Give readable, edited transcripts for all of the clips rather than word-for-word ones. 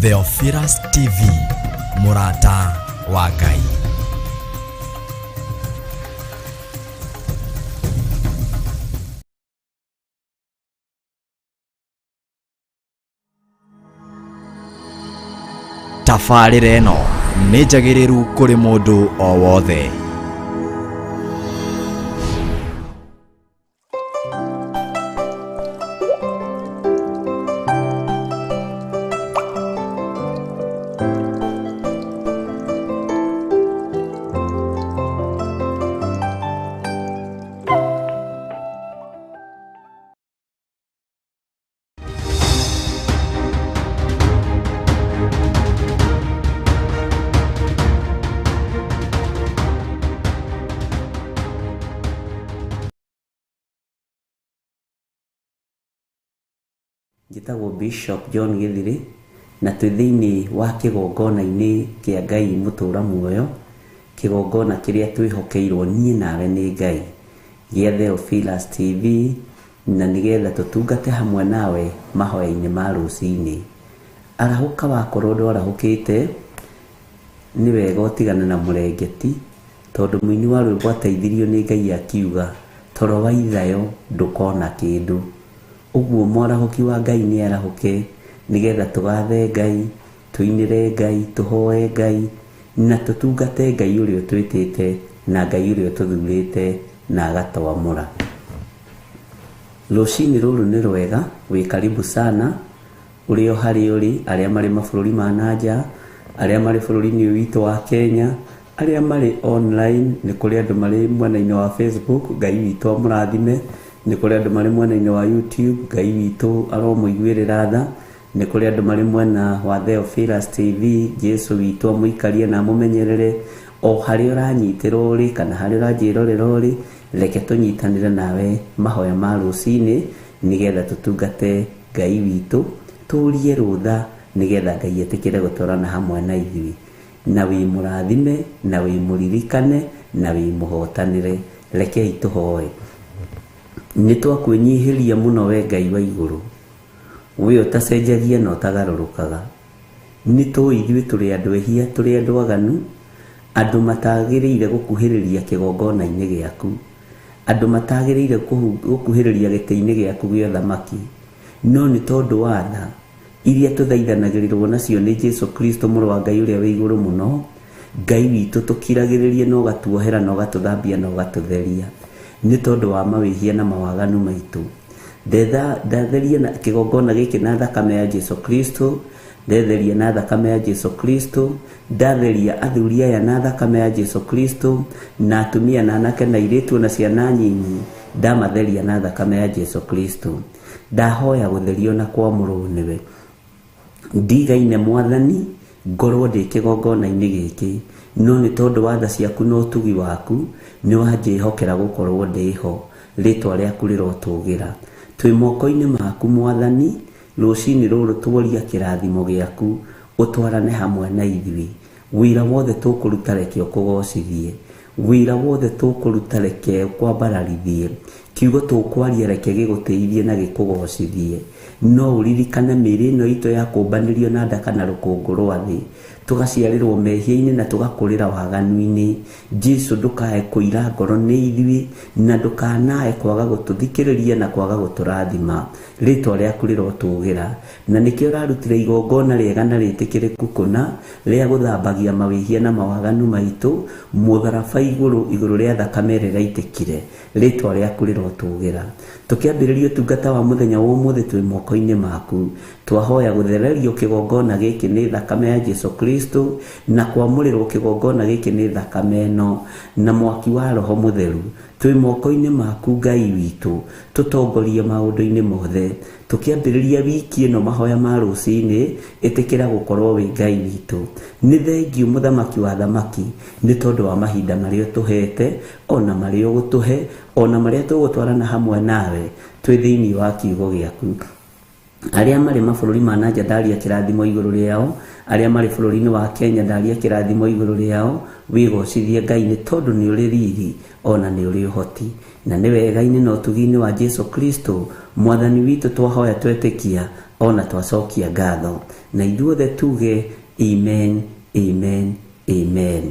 Theophilus TV, Murata wa Ngai. Tabarĩra ĩno nĩ njagĩrĩru kũrĩ mũndũ o wothe. Njĩtagwo Bishop John Gĩthiri na twĩ thĩinĩ wa kĩgongona-inĩ kĩa Ngai mũtũra muoyo, kĩgongona kĩrĩa twĩhokeirwo niĩ nawe nĩ Ngai gĩa Theophilus TV, na nĩgetha tũtungate hamwe nawe mahoya-inĩ ma rũcinĩ. Arahũka wakorwo ndwarahũkĩte, nĩ wega ũtigane na mũrengeti, tondũ mũini wa rwĩmbo ateithirio nĩ Ngai akiuga toro wa ithayo ndũkona kĩndũ. Ũguo mwarahũki wa Ngai nĩ arahũke, nĩgetha tũgathe Ngai, tũinĩre Ngai, tũhoe Ngai, na tũtungate Ngai ũrĩa twĩtĩte na Ngai ũrĩa tũthurĩte na agatwamũra. Rũcinĩ rũrũ nĩ rwega, wĩ karibu sana, ũrĩ o harĩa ũrĩ, arĩa marĩ mabũrũri ma nanja, arĩa marĩ bũrũri-inĩ witũ wa Kenya, arĩa marĩ online, nĩ kũrĩ andũ marĩ mwena-inĩ wa Facebook, Ngai witũ amũrathime, nĩ kũrĩ andũ marĩ mwena-inĩ wa YouTube, Ngai witũ aromũiguĩrĩra tha, nĩ kũrĩ andũ marĩ mwena wa Theophilus TV, Jesu witũ amũikarie na amũmenyerere. O harĩa ũranyitĩrwo ũrĩ kana harĩa ũranjĩrorera ũrĩ, reke tũnyitanĩre nawe mahoya ma rũcinĩ, nĩgetha tũtungate Ngai witũ, tũrie rũtha, nĩgetha Ngai etĩkĩre gũtwarana hamwe na ithuĩ, na wĩ mũrathime, na wĩ mũririkane, na wĩ mũhotanĩre. Rekei tũhoe. Nĩ twakwĩnyihĩria mũno we Ngai wa igũrũ, we ũtacenjagia na ũtagarũrũkaga. Nĩ tũĩ ithuĩ tũrĩ andũ ehia, tũrĩ andũ aganu, andũ matagĩrĩire gũkuhĩrĩria kĩgongona-inĩ gĩaku, andũ matagĩrĩire gũkuhĩrĩria gĩtĩ-inĩ gĩaku gĩa ũthamaki, no nĩ tondũ wa tha iria tũthaithanagĩrĩrwo nacio nĩ Jesu Kristo mũrũ wa Ngai ũrĩa wĩ igũrũ mũno, Ngai witũ tũkiragĩrĩrie na ũgatuohera na ũgatũthambia na ũgatũtheria, nĩ tondũ wa mawĩhia na mawaganu maitũ. Ndatheria na kĩgongona gĩkĩ na thakame ya Jesu Kristo, ndetheria na thakame ya Jesu Kristo, ndatheria athuri aya na thakame ya Jesu Kristo, na atumia na anake na airĩtu na ciana nyinyi, ndamatheria na thakame ya Jesu Kristo. Ndahoya gũtherio na kwamũrwo nĩwe. Ndigaine Mwathani ngorwo ndĩ kĩgongona-inĩ gĩkĩ, no nĩ tondũ wa tha ciaku na ũtugi waku, nĩ wanjĩhokera gũkorwo ndĩho, rĩtwa rĩaku rĩrotũgĩra. Twĩ moko-inĩ maku Mwathani, rũcinĩ rũrũ tuoria kĩrathimo gĩaku, ũtwarane hamwe na ithuĩ. Wĩra wothe tũkũruta reke ũkũgocithie, wĩra wothe tũkũruta reke ũkwambararithie, kiugo tũkwaria reke gĩgũteithie na gĩkũgocithie. No ũririkane mĩĩrĩ ĩno itũ ya kũmbanĩrio na nda kana rũkũngũ rwa thĩ, tũgaciarĩrwo mehia-inĩ na tũgakũrĩra waganu-inĩ. Jesu ndũkae kũira ngoro nĩ ithuĩ, na ndũkanae kwaga gũtũthikĩrĩria na kwaga gũtũrathima, rĩtwa rĩaku rĩrotũgĩra. Na nĩkĩo ũrarutire igongona rĩega na rĩtĩkĩrĩku kũna, rĩa gũthambagia mawĩhia na mawaganu maitũ, mũtharaba igũrũ rĩa thakame rĩraitĩkire, rĩtwa rĩaku rĩrotũgĩra. Tũkĩambĩrĩria ũtungata wa mũthenya wa ũmũthĩ twĩ moko-inĩ maku, twahoya gũthererio kĩgongona gĩkĩ nĩ thakame ya Jesu Kristo, na kwamũrĩrwo kĩgongona gĩkĩ nĩ thakame ĩno na mwaki wa Roho Mũtheru. Twĩ moko-inĩ maku Ngai witũ, tũtongorie maũndũ-inĩ mothe. Tũkĩambĩrĩria wiki ĩno mahoya ma rũcinĩ, ĩtĩkĩra gũkorwo wĩ Ngai witũ. Nĩ thengiũ mũthamaki wa thamaki, nĩ tondũ wa mahinda marĩa ũtũhete, ona marĩa ũgũtũhe, ona marĩa tũgũtwarana hamwe nawe twĩ thĩinĩ wa kiugo gĩaku. Arĩa marĩ mabũrũri ma nanja ndaria kĩrathimo igũrũ rĩao, arĩa marĩ bũrũri-inĩ wa Kenya ndaria kĩrathimo igũrũ rĩao, wĩgocithie Ngai nĩ tondũ nĩ ũrĩ riri ona nĩ ũrĩ ũhoti, na nĩ wega-inĩ na ũtugi-inĩ wa Jesu Kristo Mwathani witũ twahoya twetĩkia ona twacokia ngatho, na ithuothe tuge amen, amen, amen.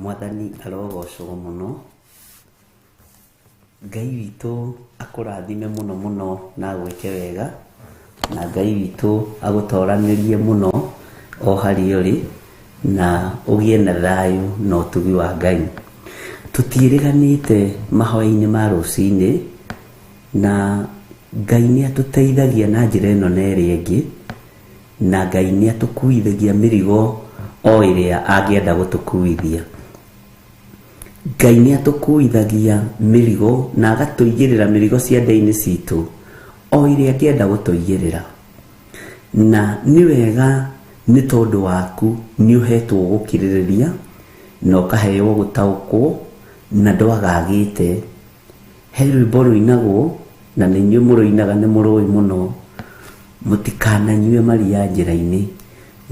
Mwathani arogocwo muno. Ngai witũ akũrathime muno muno na gwĩke wega, na Ngai witũ agũtoranĩrie muno o harĩa ũrĩ, na ũgĩe na thayũ na ũtugi wa Ngai. Tũtiĩrĩganĩte mahoya-inĩ ma rũcinĩ, na Ngai nĩ atũteithagia na njĩra ĩno na ĩrĩa ĩngĩ, na Ngai nĩ atũkuithagia mĩrigo o ĩrĩa angĩenda gũtũkuithia. Ngai nĩ atũkuithagia mĩrigo na agatũigĩrĩra mĩrigo ciande-inĩ citũ o ĩrĩa angĩenda gũtũigĩrĩra, na nĩ wega nĩ tondũ waku nĩ ũhetwo gũkirĩrĩria na ũkaheo gũtaũkwo na ndwagagĩte. He rwĩmbo rũinagwo na nĩ inyuĩ mũrũinaga nĩ mũrũĩ mũno: mũtikananyue maria njĩra-inĩ,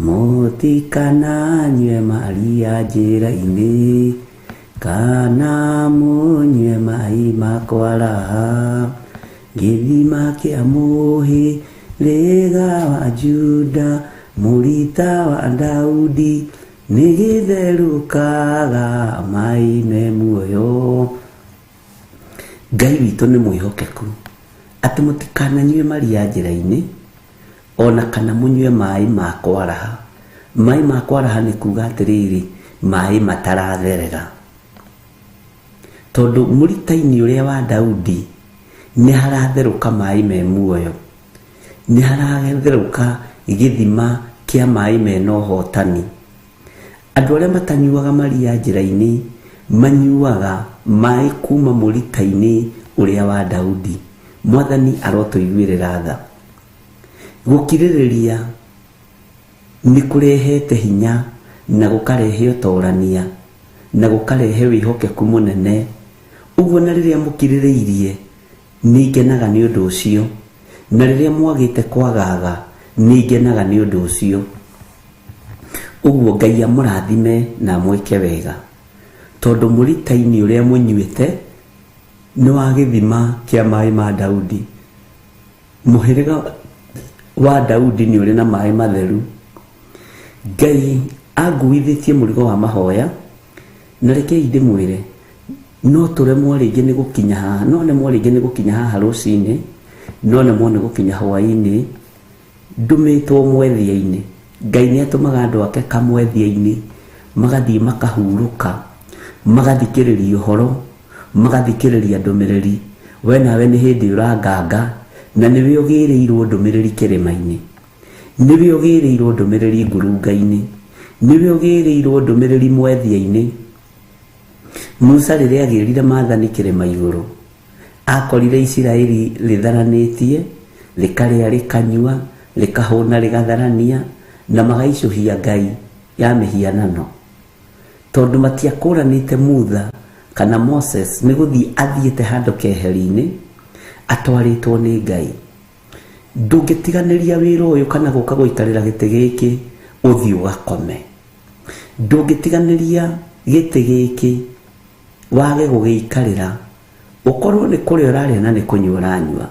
mũtikananyue maria njĩra-inĩ, kana mũnyue maĩ ma kwaraha, gĩthima kĩa mũhĩrĩga wa Juda, mũrita wa Daudi, nĩ gĩtherũkaga maĩ me muoyo. Ngai witũ nĩ mwĩhokeku atĩ mũtikananyue maria njĩra-inĩ, ona kana mũnyue maĩ ma kwaraha. Maĩ ma kwaraha nĩ kuga atĩrĩrĩ, maĩ mataratherera. Tondũ mũrita-inĩ ũrĩa wa Daudi nĩ haratherũka maĩ me muoyo, nĩ haratherũka gĩthima kĩa maĩ mena ũhotani. Andũ arĩa matanyuaga maria njĩra-inĩ manyuaga maĩ kuma mũrita-inĩ ũrĩa wa Daudi. Mwathani arotũiguĩrĩra tha. Gũkirĩrĩria nĩ kũrehete hinya na gũkarehe ũtorania na gũkarehe wĩhokeku mũnene. Ũguo na rĩrĩa mũkirĩrĩirie nĩ ngenaga nĩ ũndũ ũcio, na rĩrĩa mwagĩte kwagaga nĩ ngenaga nĩ ũndũ ũcio. Ũguo Ngai amũrathime na mwĩke wega, tondũ mũrita-inĩ ũrĩa mũnyuĩte nĩ wa gĩthima kĩa maĩ ma Daudi. Mũhĩrĩga wa Daudi nĩ ũrĩ na maĩ matheru. Ngai anguithĩtie mũrigo wa mahoya, na rekei ndĩmwĩre no tũremwo rĩngĩ nĩ gũkinya haha, no nemwo rĩngĩ nĩ gũkinya haha rũcinĩ, no nemwo nĩ gũkinya hwaĩ-inĩ. Ndũmĩtwo mwethia-inĩ. Ngai nĩ atũmaga andũ ake kamwethia-inĩ, magathiĩ makahurũka, magathikĩrĩria ũhoro, magathikĩrĩria ndũmĩrĩri. We nawe nĩ hĩndĩ ũranganga na nĩwe ũgĩrĩirwo ndũmĩrĩri kĩrĩma-inĩ, nĩwe ũgĩrĩirwo ndũmĩrĩri ngurunga-inĩ, nĩwe ũgĩrĩirwo ndũmĩrĩri mwethia-inĩ. Musa rĩrĩa agĩrire maathani kĩrĩma igũrũ, akorire Isiraeli rĩtharanĩtie, rĩkarĩa rĩkanyua, rĩkahũna rĩgatharania, na magaicũhia Ngai ya mĩhianano. Tondũ matiakũranĩte Mutha kana Moses nĩ gũthiĩ athiĩte handũ keheri-inĩ atwarĩtwo nĩ Ngai. Ndũngĩtiganĩria wĩra ũyũ kana gũka gũikarĩra gĩtĩ gĩkĩ ũthiĩ ũgakome. Ndũngĩtiganĩria gĩtĩ gĩkĩ wage gũgĩikarĩra, ũkorwo nĩ kũrĩa ũrarĩa na nĩ kũnyua ũranyua,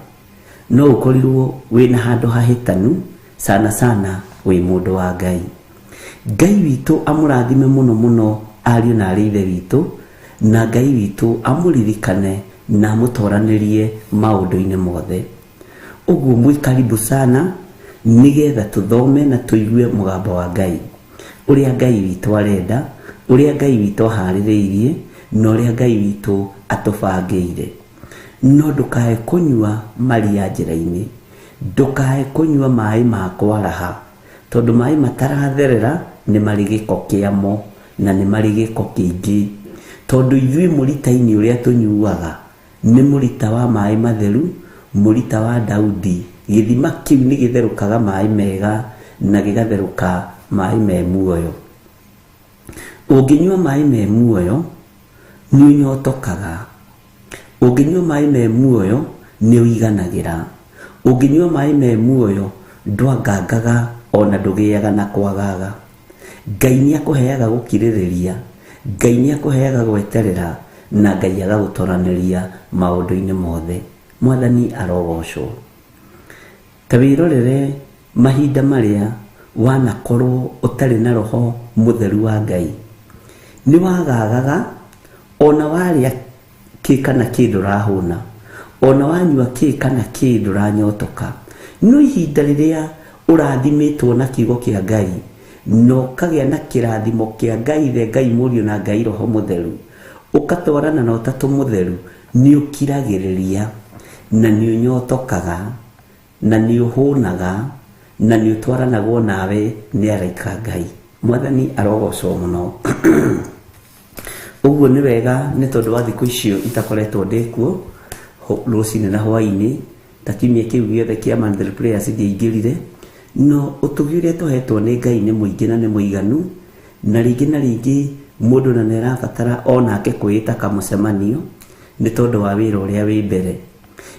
no ũkorirwo wĩna handũ hahĩtanu sana wĩ mũndũ wa Ngai. Ngai witũ amũrathime mũno mũno ariũ na arĩ ithe witũ, na Ngai witũ amũririkane na amũtoranĩrie maũndũ-inĩ mothe. Ũguo mwĩkaribu sana nĩgetha tũthome na tũigue mũgambo wa Ngai, ũrĩa Ngai witũ arenda, ũrĩa Ngai witũ aharĩrĩirie, na ũrĩa Ngai witũ atũbangĩire. No ndũkae kũnyua maria njĩra-inĩ, ndũkae kũnyua maĩ ma kwaraha, tondũ maĩ mataratherera nĩ marĩ gĩko kĩamo na nĩ marĩ gĩko kĩingĩ. Tondũ ithuĩ mũrita-inĩ ũrĩa tũnyuaga nĩ mũrita wa maĩ matheru, mũrita wa Daudi. Gĩthima kĩu nĩ gĩtherũkaga maĩ mega na gĩgatherũka maĩ me muoyo. Ũngĩnyua maĩ me muoyo nĩ ũnyotokaga. Ũngĩnyua maĩ me muoyo nĩ ũiganagĩra. Ũngĩnyua maĩ me muoyo ndwangangaga ona ndũgĩaga na kwagaga. Ngai nĩ akũheaga gũkirĩrĩria, Ngai nĩ akũheaga gweterera, na Ngai agagũtoranĩria maũndũ-inĩ mothe. Mwathani arogocwo. Ta wĩrorere mahinda marĩa wanakorwo ũtarĩ na roho mũtheru wa Ngai. Nĩ wagagaga, ona warĩa kĩ kana kĩ ndũrahũna, ona wanyua kĩ kana kĩ ndũranyotoka. No ihinda rĩrĩa ũrathimĩtwo na kiugo kĩa Ngai, no kagĩa na kĩrathimo kĩa Ngai the Ngai Mũriũ na Ngai Roho Mũtheru, ũkatwarana na Ũtatũ Mũtheru, nĩ ũkiragĩrĩria na nĩ ũnyotokaga na nĩ ũhũnaga na nĩ ũtwaranagwo nawe nĩ araika Ngai. Mwathani arogocwo mũno. Uguo ni wega ni tondu wa thiku icio itakoretwo ndikuo rucini na hwaini ta kimia kiu giothe kia Mandela Players ingirire no utugi uria tuhetwo ni Ngai ni muingi na ni muiganu na ringi mundu na nerabatara onake kwita kamucemanio ni tondu wa wira uria wi mbere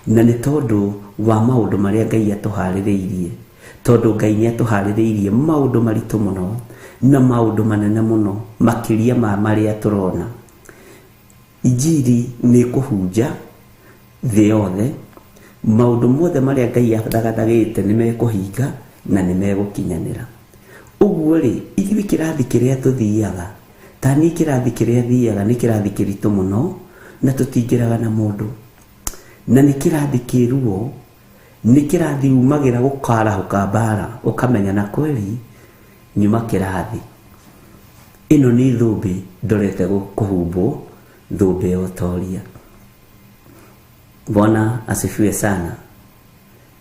na ni tondu wa maundu maria Ngai atuhaririirie tondu Ngai ni atuhaririirie maundu maritu muno na maundu manene muno makiria ma maria turona. Injiri ni kuhunja thĩ yothe maundu mothe maria Ngai athagathagite ni mekuhinga na ni megukinyanira. Uguo ri ithuĩ kĩrathi kĩrĩa tuthiaga ta ni kĩrathi kĩrĩa thiaga ni kĩrathi kĩritũ muno na tutingĩraga na mũndũ na ni kĩrathi kĩruo ni kĩrathi umagira gũkarahuka mbara ukamenya na kweli nyuma kĩrathi ino ni thũmbĩ ndorete kuhumbwo thũmbĩ ya ũtoria. Bwana asifiwe sana.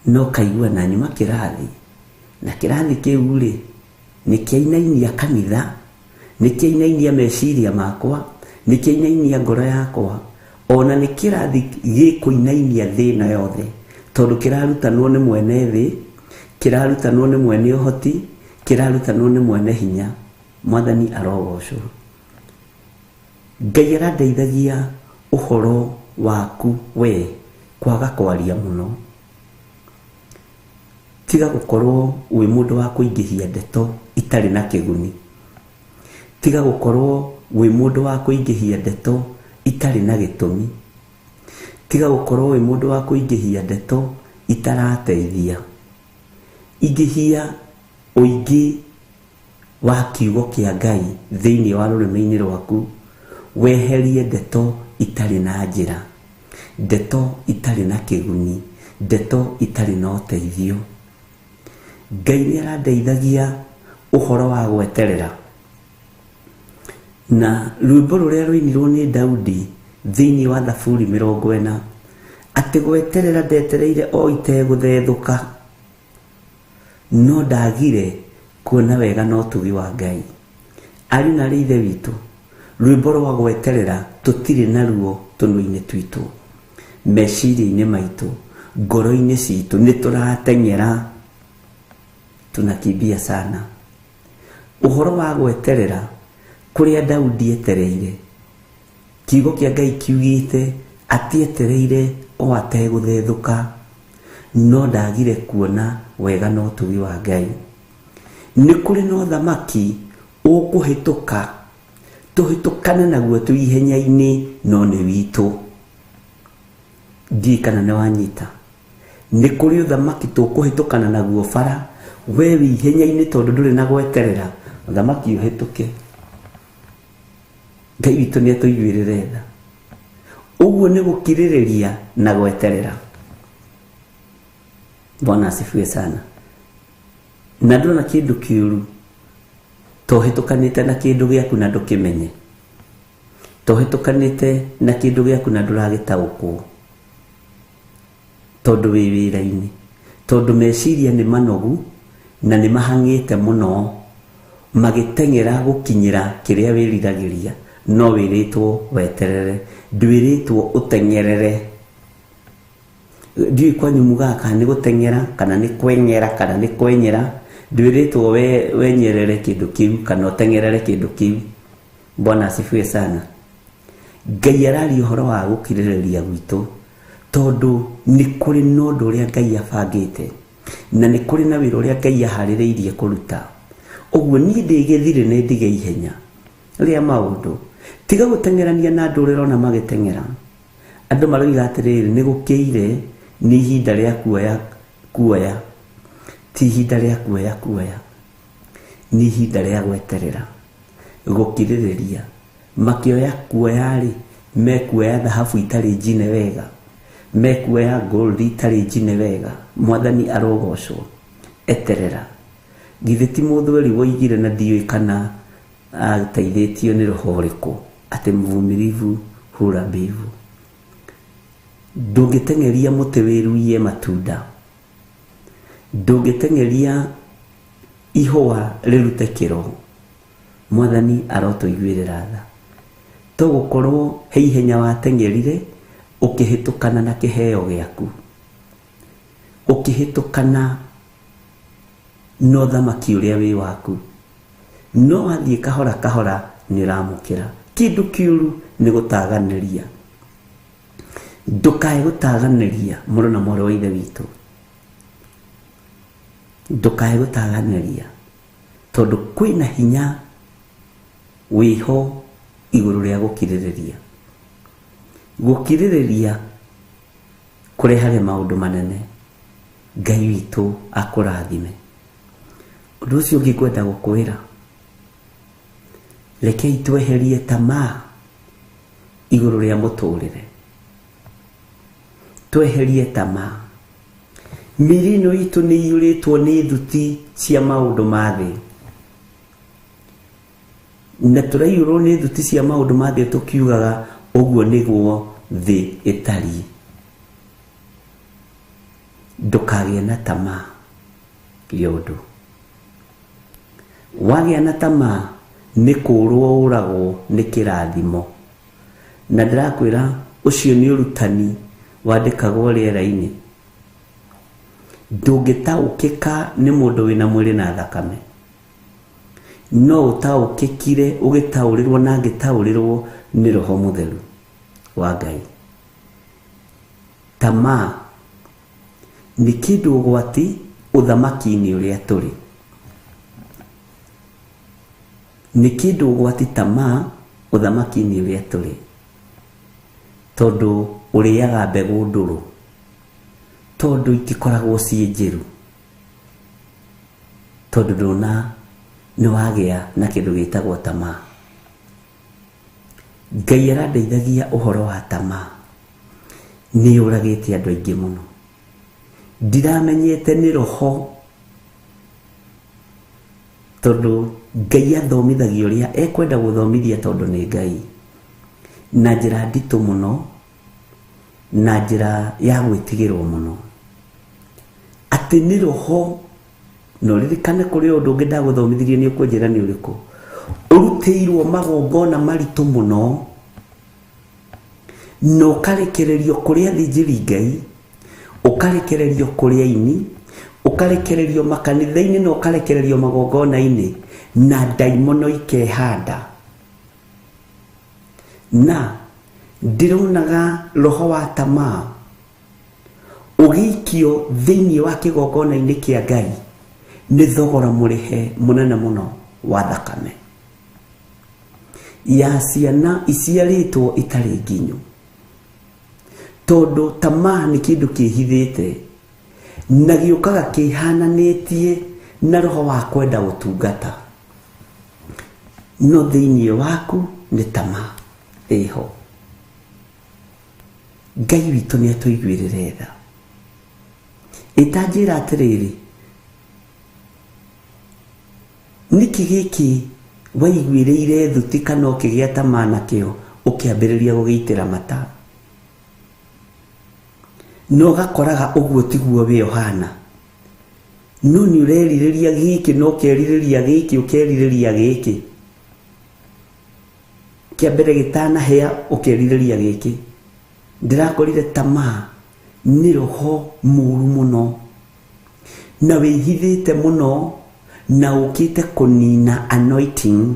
No kaigua na nyuma kĩrathi na kĩrathi kĩu ri ni kĩinainia kanitha ni kĩinainia meciria makwa ni kĩinainia ngoro yakwa ona ni kĩrathi gĩkũinainia thĩna yothe tondu kĩrarutanwo ni mwene thĩ kĩrarutanwo ni mwene ũhoti kĩrarutanwo ni mwene hinya. Mwathani arogocwo. Ngai arandeithagia uhoro waku we kwaga kwaria muno tiga gukorwo wi mundu wa kuingihia ndeto itari na kiguni tiga gukorwo wi mundu wa kuingihia ndeto itari na gitumi tiga gukorwo wi mundu wa kuingihia ndeto itarateithia. Ingihia uingi wa kiugo kia Ngai thiini wa rurimi-ini rwaku weherie ndeto itari na njira ndeto itari na kiguni ndeto itari na uteithio. Ngai ni arandeithagia uhoro wa gweterera na rwimbo ruria rwinirwo ni Daudi thiini wa Thaburi 40 ati gweterera ndetereire o iteguthethuka no ndagire kuona wega no tugi wa Ngai. Ari na rithe witu rwimbo rwa gweterera tutiri naruo tunui-ini twitu meciria-ini maitu ngoro-ini citu ni turateng'era tunakimbia sana. Uhoro wa gweterera kuria Daudi etereire kiugo kia Ngai kiugite atietereire o ateguthethuka no ndagire kuona wega no tugi wa Ngai. Ni kuri no thamaki ukuhituka tuhitukane naguo tuihenya-ini no ni witu ndikana ne wanyita. Ni kuri uthamaki tukuhitukana naguo bara we wihenya-ini tondu nduri na gweterera uthamaki uhituke. Ngai witu ni atuiguirire tha uguo ni gukiririria na gweterera. Bwana asifiwe sana. Na ndona kindu kiuru tohitukanite na kindu giaku na ndukimenye tohitukanite na kindu giaku na nduragitaukwo tondu wi wira-ini tondu meciria ni manogu na ni mahangite muno magiteng'era gukinyira kiria wiriragiria no wiritwo weterere ndwiritwo uteng'erere. Ndiui kwanyu mugaka ni guteng'era kana ni kweng'era kana ni kwenyera ndwiritwo wenyerere kindu kiu kana uteng'erere kindu kiu. Bwana asifiwe sana. Ngai arari uhoro wa gukiririria gwitu tondu ni kuri no ndu uria Ngai abangite na ni kuri na wira uria Ngai ahaririirie kuruta. Uguo ni ndigithire ni ndige ihenya ria maundu tiga guteng'erania na nduriro na magiteng'era. Andu maroiga atiriri ni gukiire ni ihinda ria kuoya ti ihinda ria kuoya ni ihinda ria gweterera gukiririria. Makioya kuoya ri mekuoya thahabu itari njine wega mekuoya gold itari njine wega. Mwathani arogocwo. Eterera githe ti muthweri woigire na ndiui kana ateithĩtio ni roho ũrĩkũ ati mvumilivu hura mbivu. Ndũngĩteng'eria mũtĩ wĩruie matunda ndũngĩteng'eria ihũa rĩrute kĩro. Mwathani arotũiguĩrĩra tha to gukorwo heihenya watengerire ukihitukana na kiheo giaku, ukihitukana no thamaki uria wi waku, no athie kahora kahora ni ramukira. Kindu kiuru ni gutaganiria. Ndukae gutaganiria muru na moro ithe witu, ndukae gutaganiria tondu kwina hinya wiho iguru ria gukiririria. Gukiririria kurehage maundu manene. Ngai witu akurathime. Undu ucio ngikwenda gukwira, rekei tweherie tamaa iguru ria muturire. Tweherie tamaa. Mirino itu ni yuritwo ni thuti cia maundu ma thi, na turaiyurwo ni thuti cia maundu ma thi tukiugaga uguo niguo thi itari. Ndukagie na tamaa yondu wagia na tamaa ni kurwo uragwo ni kirathimo. Na ndirakwira ucio ni urutani wandikagwo riera-ini. Ndungitaukika ni mundu wina mwiri na thakame, no utaukikire ugitaurirwo na ngitaurirwo ni Roho Mutheru wa Ngai. Tamaa ni kindu ugwati uthamaki-ini uria turi. Ni kindu ugwati tamaa uthamaki-ini uria turi, tondu uriaga mbegu nduru, tondu itikoragwo cie njiru, tondu nduna ni wagia na kindu gitagwo tamaa. Ngai arandeithagia uhoro wa tamaa ni uragite andu aingi muno. Ndiramenyete ni roho, tondu Ngai athomithagia uria ekwenda guthomithia tondu ni Ngai, na njira nditu muno, na njira ya gwitigirwo muno. Ati ni roho, no ririkane kuri undu ungi ndaguthomithirie ni ukunjira ni uriku. Uruteirwo magongona maritu muno, no ukarekererio kuri athinjiri Ngai, ukarekererio kuri aini, ukarekererio makanitha-ini, no ukarekererio magongona-ini, na daimono ikehanda. Na ndironaga roho wa tamaa ugikio thiini wa kigongona-ini kia Ngai ni thogora murihe munene muno wa thakame ya ciana iciaritwo itari nginyu. Tondu tamaa ni kindu kihithite na giukaga kihananitie na roho wa kwenda gutungata, no thiini waku ni tamaa iho. Ngai witu ni atuiguirire tha. Itanjira atiriri, niki giki waiguireire thuti kana ukigia tamaa nakio ukiambiriria gugiitira mata, no gakoraga uguo tiguo we Yohana, no ni ureririria giki no keririria giki ukeririria giki, kiambere gitana hea ukeririria giki. Ndirakorire tamaa ni roho muru muno, na wihithite muno, na ukite kunina anointing,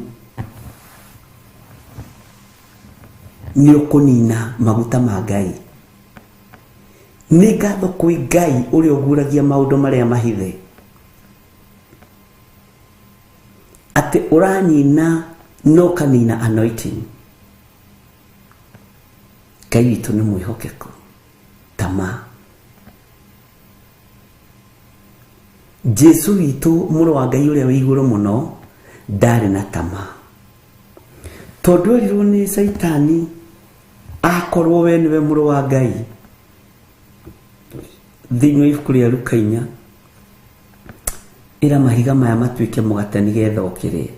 ni ukunina maguta ma Ngai. Ni ngatho kwi Ngai uri uguragia maundu maria mahithe, ati uranina no kanina anointing. Ngai witu ni mwihokeku. Tamaa. Jesu witu muru wa Ngai uria wi iguru muno ndari na tamaa, tondu erirwo ni Saitani akorwo we niwe muru wa Ngai. Thiini wa ibuku ria Luka 4 ira mahiga maya matuike mugate nigetha ukirie.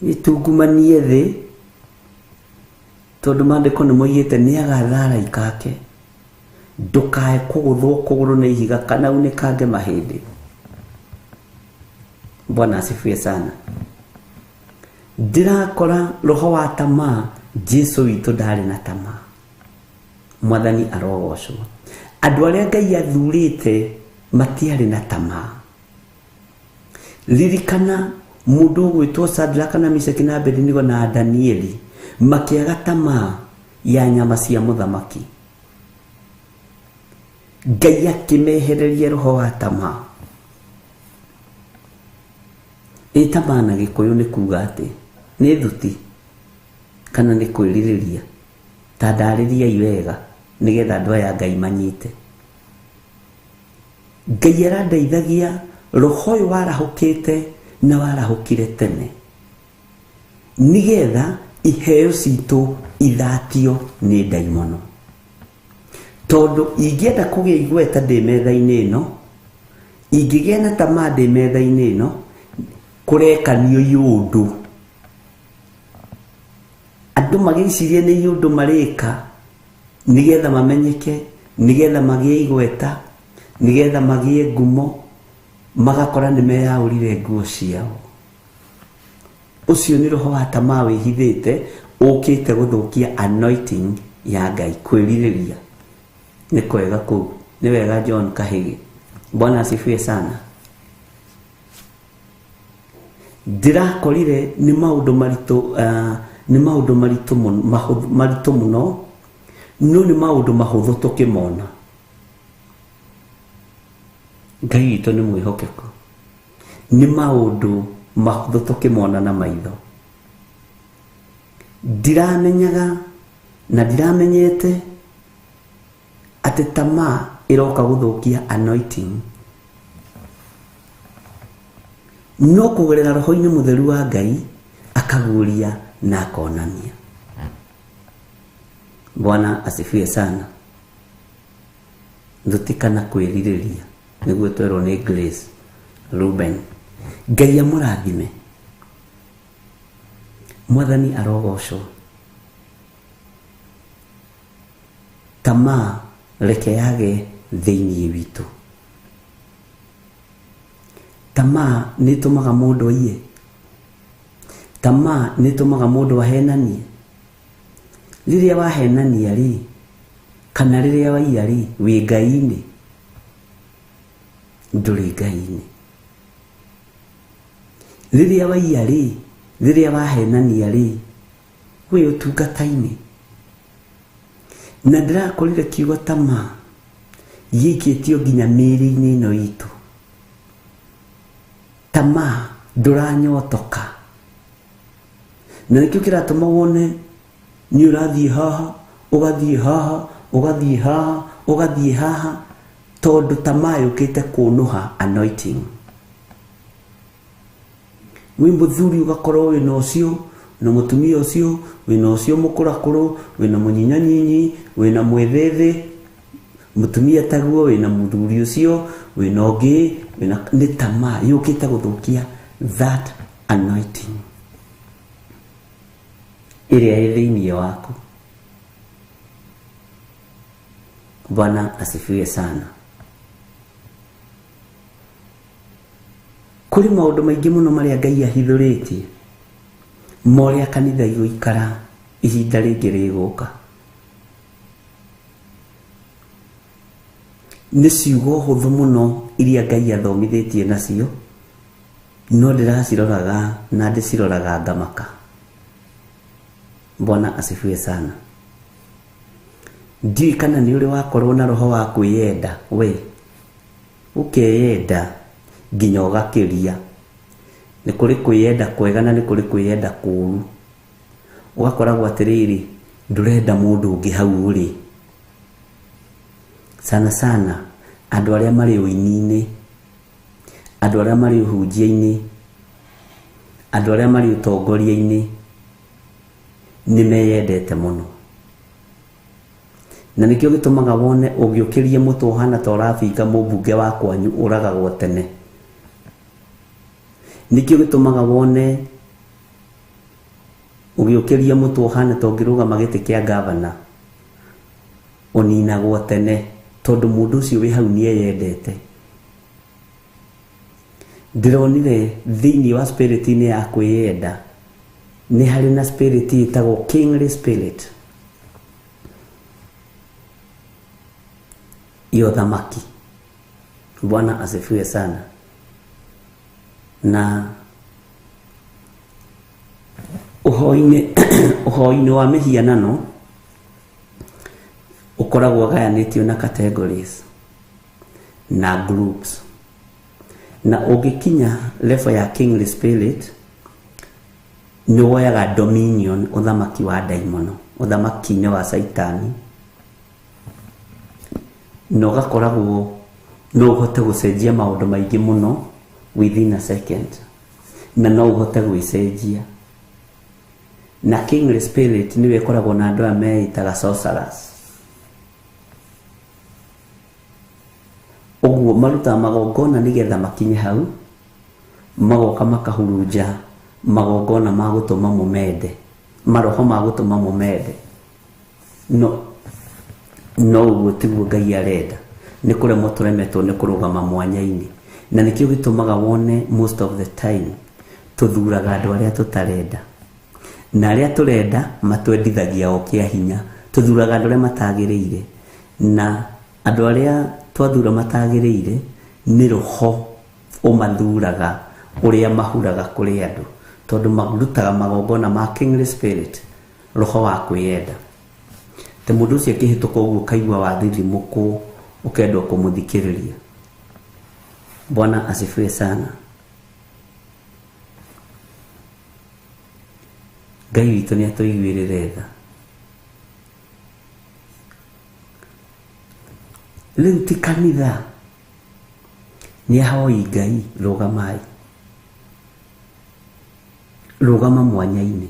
Itungumanie thi tondu mandiko ni moigite ni agathara ikake, ndukae kuguthwo kuguru na ihiga kana unikange mahindi. Bwana asifiwe sana. ndirakora roho wa tamaa. Jesu witũ ndarĩ na tamaa. Mwathani arogocwo. Andũ arĩa Ngai athurĩte matiarĩ na tamaa. Ririkana mũndũ ũgwĩtwo Shadraka na Meshaki na Abedinego na Danieli makĩaga tamaa ya nyama cia mũthamaki. Ngai akĩmehereria roho wa tamaa. Tamaa na Gĩkũyũ nĩ kuuga atĩ nĩ thuti kana nĩ kwĩrirĩria. Ta ndarĩriai wega nĩgetha andũ aya Ngai manyite. Ngai arandeithagia roho ũyũ warahũkĩte na warahũkire tene nĩgetha iheo citũ ithatio nĩ ndaimono. Tondũ ingĩenda kũgĩa igweta ndĩ metha-inĩ ĩno, ingĩgĩa na tamaa ndĩ metha-inĩ ĩno, kũrekanio yũndũ. Andũ magĩciria nĩ yũndũ marĩka nĩgetha mamenyeke, nĩgetha magĩe igweta, nĩgetha magĩe ngumo, magakora nĩ meyaũrire nguo ciao. Ũcio nĩ roho wa tamaa wĩhithĩte ũkĩte gũthũkia anointing ya Ngai. Kwĩrirĩria nĩ kwega kũu. Nĩ wega John Kahĩgi. Bwana asifiwe sana. Ndĩrakorire nĩ maũndũ maritũ mũno, no nĩ maũndũ mahũthũ tũkĩmona. Ngai witũ nĩ mwĩhokeku. Nĩ maũndũ mahũthũ tũkĩmona na maitho. Ndiramenyaga na ndiramenyete atĩ tamaa ĩroka gũthũkia anointing. No kũgerera roho-inĩ mũtheru wa Ngai akaguũria na akonania. Bwana asifiwe sana. Thutikana kwĩrirĩria nĩguo twerwo nĩ Grace Ruben. Ngai amũrathime. Mwathani arogocwo. Tamaa reke yage thĩinĩ witũ. Tamaa nĩ ĩtũmaga mũndũ aiye. Tamaa nĩ ĩtũmaga mũndũ ahenanie. Rĩrĩa wahenania rĩ, kana rĩrĩa waiya rĩ, wĩ Ngai-inĩ, ndũrĩ Ngai-inĩ. Rĩrĩa waiya rĩ, rĩrĩa wahenania rĩ, wĩ ũtungata-inĩ. Na ndĩrakorire kiugo tamaa gĩikĩtio nginya mĩĩrĩ-inĩ ĩno itũ. Tamaa ndũranyotoka. Na nĩkĩo kĩratũma wone nĩ ũrathiĩ haha, ũgathiĩ haha, ũgathiĩ haha, ũgathiĩ haha, tondũ tamaa yũkĩte kũnũha anointing. Wĩ mũthuri ũgakorwo wĩna ũcio, na mũtumia ũcio, wĩna ũcio mũkũrakũrũ, wĩna mũnyinanyinyi, wĩna mwĩthĩthĩ, mũtumia taguo, wĩna mũthuri ũcio, wĩna ũngĩ, nĩ tamaa yũkĩte gũthũkia that anointing ĩrĩa ĩ thĩinĩ waku. Bwana asifiwe sana. Kũrĩ maũndũ maingĩ mũno marĩa Ngai ahithũrĩtie, morĩa kanitha igũikara ihinda rĩngĩ rĩgũka. Nĩ ciugo hũthũ mũno iria Ngai athomithĩtie nacio, no ndĩraciroraga na ndĩciroraga ngamaka. Bwana asifiwe sana. Ndiũĩ kana nĩ ũrĩ wakorwo na roho wa kwĩyenda we, ũkeyenda nginya ũgakĩria. Nĩ kũrĩ kwĩyenda kwega na nĩ kũrĩ kwĩyenda kũũru. Ũgakoragwo atĩrĩrĩ, ndũrenda mũndũ ũngĩ hau ũrĩ. Sana sana andũ arĩa marĩ ũini-inĩ, andũ arĩa marĩ ũhunjia-inĩ, andũ arĩa marĩ ũtongoria-inĩ nĩ meyendete mũno. Na nĩkĩo gĩtũmaga wone ũgĩũkĩrie mũtwe ũhana ta ũrabinga mũmbunge wa kwanyu ũragagwo tene. Nĩkĩo gĩtũmaga wone ũgĩũkĩrie mũtwe ũhana ta ũngĩrũgama gĩtĩ kĩa gavana ũninagwo tene, tondũ mũndũ ũcio wĩ hau nĩeyendete. Ndĩronire thĩinĩ wa spirit-inĩ ya kwĩyenda nĩ harĩ na spirit ĩtagwo kingly spirit, iyo thamaki. Bwana asifiwe sana. Na ũhoi-inĩ wa mĩhianano ũkoragwo gayanĩtio na categories na groups, na ũngĩkinya level ya kingly spirit nĩ woyaga dominion, ũthamaki wa daimono, ũthamaki-inĩ wa saitani, na ũgakoragwo no ũhote gũcenjia maũndũ maingĩ mũno within a second, na no ũhote gwĩcenjia. Na kingly spirit nĩwe ĩkoragwo na andũ aya meitaga sorcerers. Ũguo marutaga magongona nĩgetha makinye hau, magoka makahurunja magongona ma gũtũma mũmende, maroho ma gũtũma mũmende. No ũguo tiguo Ngai arenda. Nĩ kũremwo tũremetwo nĩ kũrũgama mwanya-inĩ, na nĩkĩo gĩtũmaga wone most of the time tũthuraga andũ arĩa tũtarenda, na arĩa tũrenda matwendithagia o kĩa hinya. Tũthuraga andũ arĩa matagĩrĩire, na andũ arĩa twathura matagĩrĩire nĩ roho ũmathuraga ũrĩa mahuraga kũrĩ andũ, tondũ marutaga magongona ma kingly spirit, roho wa kwĩyenda. Te mũndũ ũcio akĩhĩtũka ũguo kaigua wathirimũkũ ũkendwo kũmũthikĩrĩria. Bwana asifiwe sana. Ngai witũ nĩ atũiguĩrĩre tha. Rĩu ti kanitha, nĩ ahoi Ngai, rũgamai, rũgama mwanya-inĩ,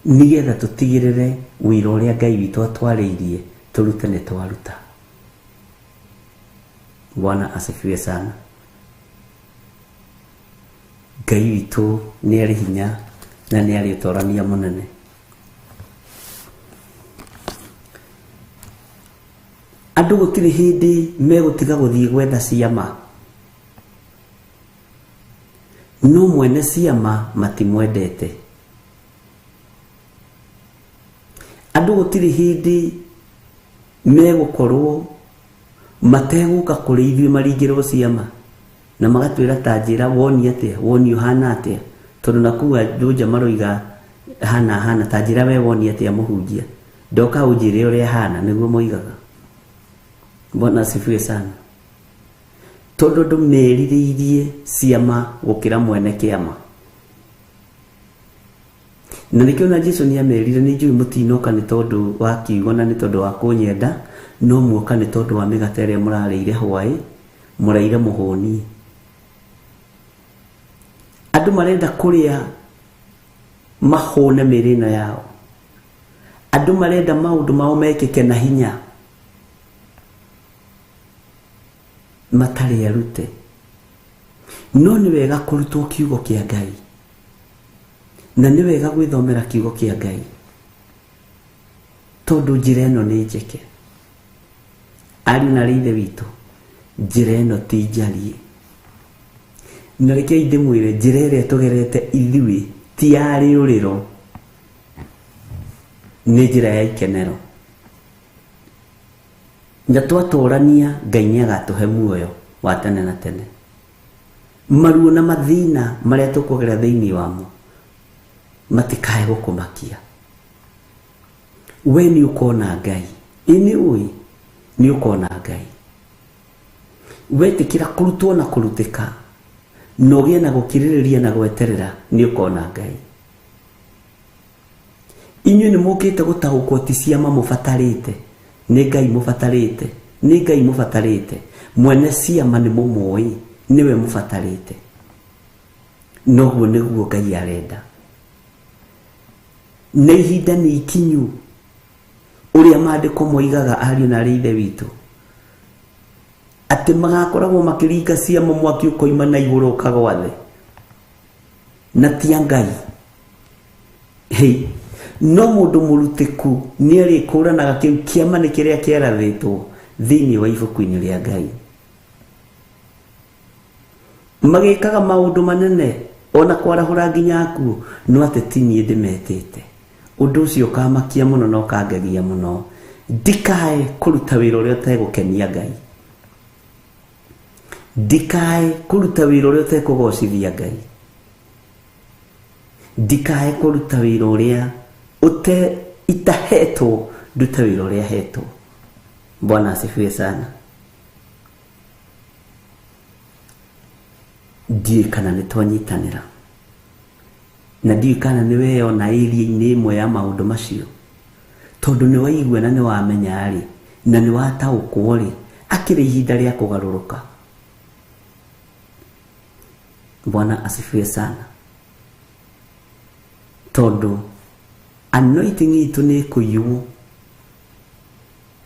nĩgetha tũtigĩrĩre wĩra ũrĩa Ngai witũ atwarĩirie tũrute nĩ twaruta. Bwana asifiwe sana. Ngai witũ nĩ arĩ hinya na nĩ arĩ ũtorania mũnene. Andũ gũtirĩ hĩndĩ megũtiga gũthiĩ gwetha ciama, no mwene ciama matimwendete. Andũ gũtirĩ hĩndĩ megũkorwo mategũka kũrĩ ithuĩ maringĩrwo ciama na magatwĩra ta njĩra woni atĩa, woni ũhana atĩa, tondũ nakuga Junja maroiga hana ta njĩra we woni atĩa mũhunjia, ndoka ũnjĩre ũrĩa hana, nĩguo moigaga. Bwana asifiwe sana. Tondũ andũ merirĩirie ciama gũkĩra mwene kĩama, na nĩkĩo na Jesũ nĩ amerire, nĩ njũĩ mũtinoka nĩ tondũ wa kiugo na nĩ tondũ wa kũnyenda, no muoka nĩ tondũ wa mĩgate ĩrĩa mũrarĩire hwaĩ, mũraire mũhũni. Andũ marenda kũrĩa mahũne mĩrĩ yao, andũ marenda maũndũ mao mekĩke na hinya, matarĩ arute. No nĩ wega kũrutwo kiugo kĩa Ngai, na nĩ wega gwĩthomera kiugo kĩa Ngai, tondũ njĩra ĩno nĩ njeke. Ari na ithe witũ, njĩra ĩno ti njarie, na reke ndĩmwĩre njĩra ĩrĩa tũgerete ithuĩ ti ya rĩũrĩro, nĩ njĩra ya ikenero. Na twatũrania Ngai nĩ agatũhe muoyo wa tene na tene. Maruo na mathĩna marĩa tũkũgerera thĩinĩ wamo matikae gũkũmakia. We nĩ ũkona Ngai, nĩ ũĩ nĩ ũkona Ngai. Wetĩkĩra kũrutwo na kũrutĩka, na ũgĩe na gũkirĩrĩria na gweterera, nĩ ũkona Ngai. Inyuĩ nĩ mũkĩte gũtaũkwo ti ciama mũbatarĩte, nĩ Ngai mũbatarĩte, nĩ Ngai mũbatarĩte. Mwene ciama nĩ mũmũĩ, niwe mũbatarĩte. Noguo nĩguo Ngai arenda. Nĩ ihinda nĩ ikinyu ũrĩa maandĩko moigaga, ariũ na arĩ ithe witũ, atĩ magakoragwo makĩringa ciama mwaki ũkoima na igũrũ ũkagwa thĩ, na ti Ngai. Hei, no mũndũ mũrutĩku nĩ arĩkũranaga kĩu kĩama nĩ kĩrĩa kĩarathĩtwo thĩinĩ wa ibuku-inĩ rĩa Ngai. Magĩkaga maũndũ manene ona kwarahura nginya aku no ateti nie ndimetete undu ucio kamakia muno no kangagia muno ndikae kuruta wira uria utegukenia Ngai ndikae kuruta wira uria utekugocithia Ngai ndikae kuruta wira uria itahetwo nduta wira uria hetwo. Bwana asifiwe sana. Ndiye kana nitwanyitanira na ndiye kana niwe ona iria-inĩ imwe ya maundu macio tondu ni waigua na ni wamenya ari na ni wataũkwo ri akiri ihinda ria kugaruruka. Bwana asifiwe sana. Tondu anointing itu ni kuiyu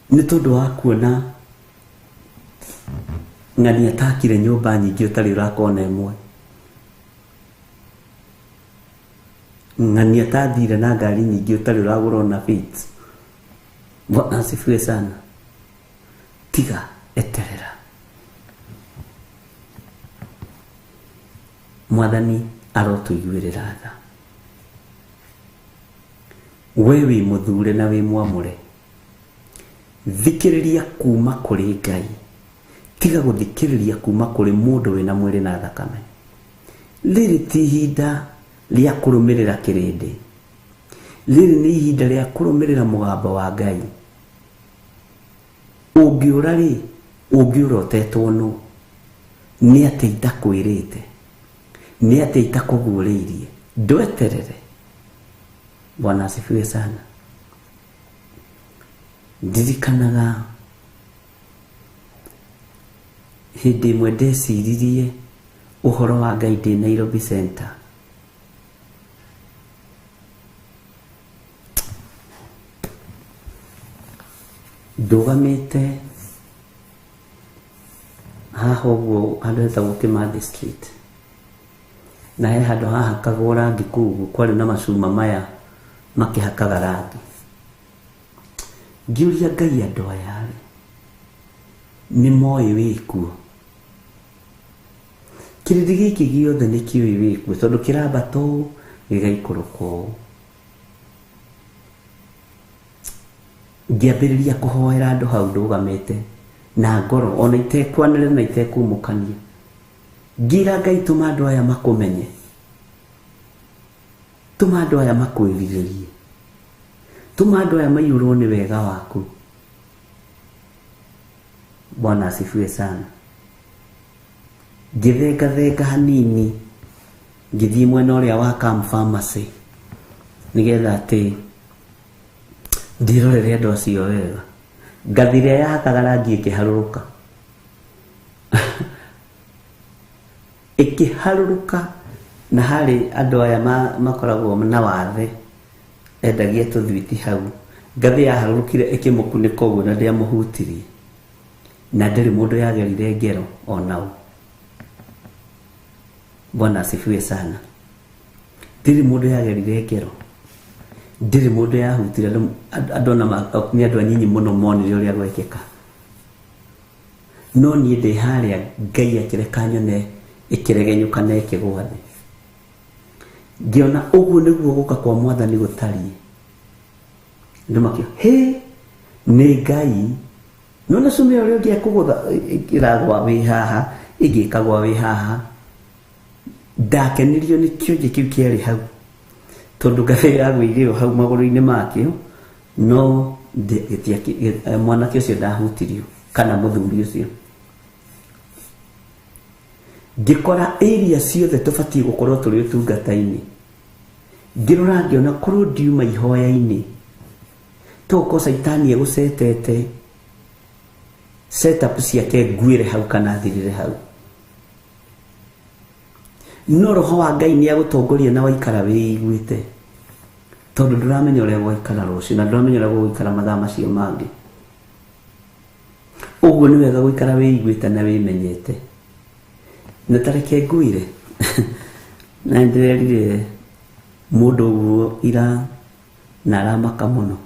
ni tondu wa kuona ng'ani atakire nyumba nyingi utari urakona imwe, ng'ani atathire na ngari nyingi utari uragura na fit. Bwana asifiwe sana. Tiga eterera. Mwathani arotuiguirira tha. Wewe muthure na we mwamure thikiriria kuma kuri Ngai, tiga guthikiriria kuma kuri mundu wina mwiri na thakame. Riri ti ihinda ria kurumirira kirindi, riri ni ihinda ria kurumirira mugamba wa Ngai. Ungiura ri ungiura utetwo no ni ati itakwirite, ni ati itakuguriirie, ndweterere. Bwana asifiwe sana. Ndirikanaga hindi imwe ndeciririe uhoro wa Ngai ndi Nairobi Center. Ndugamite haha uguo handu hetagwo Kimathi Street, na he handu haha hakagwo rangi kugu kwari na macuma maya makihakaga rangi. Ngiuria Ngai andu aya ni moe wikuo, kirindi giki giothe ni kiwi wikuo tondu kiramba to gigaikuruko. Ngiambiriria kuhoera andu hau ndugamite na ngoro ona itekwanire na itekumukania. Ngira Ngai tuma andu aya makumenye, tuma andu aya makwiririe, tuma andu aya maiyurwo ni wega waku. Bwana asifiwe sana. Ngithenga hanini ngithii mwena uria wa Cam Pharmacy nigetha ati ndirorere andu acio wega. Ngathire yahakaga rangi ikiharuruka ikiharuruka, na hari andu aya makoragwo na wathe endagia tuthwiti hau. Ngathi yaharurukire ikimukunika uguo na ndiamuhutirie, na ndiri mundu yagerire ngero onau. Bwana asifiwe sana. Ndiri mundu yagerire ngero, ndiri mundu yahutire andu na ni andu anyinyi muno monire uria gwekeka. No ni ndi haria Ngai akireka nyone ikiregenyuka na ikigwa thi. Ngiona uguo niguo guka kwa Mwathani gutarie. Ndumakio he ni Ngai nona sumia uria ngia kugutha iragwa wi haha igikagwa wi haha. Ndakenirio ni kiunje kiu kiari hau tondu Ngai yagwirio hau maguru-ini makio, no mwanake ucio ndahutirio kana muthuri ucio. Ngikora area ciothe tubatie gukorwo turi utungata-ini, ngirora ngiona korwo ndiuma ihoya-ini toko saitani egucetete setup ciake ngwire hau kana thirire hau. No roho wa Ngai ni agutongoria na waikara wiiguite tondu nduramenya uria gwaikara rucio na nduramenya uria gwaikara mathaa macio mangi. Uguo ni wega gwikara wiiguite na wimenyete. Na tareke ngwire na ndirerire mundu uguo ira na aramaka muno.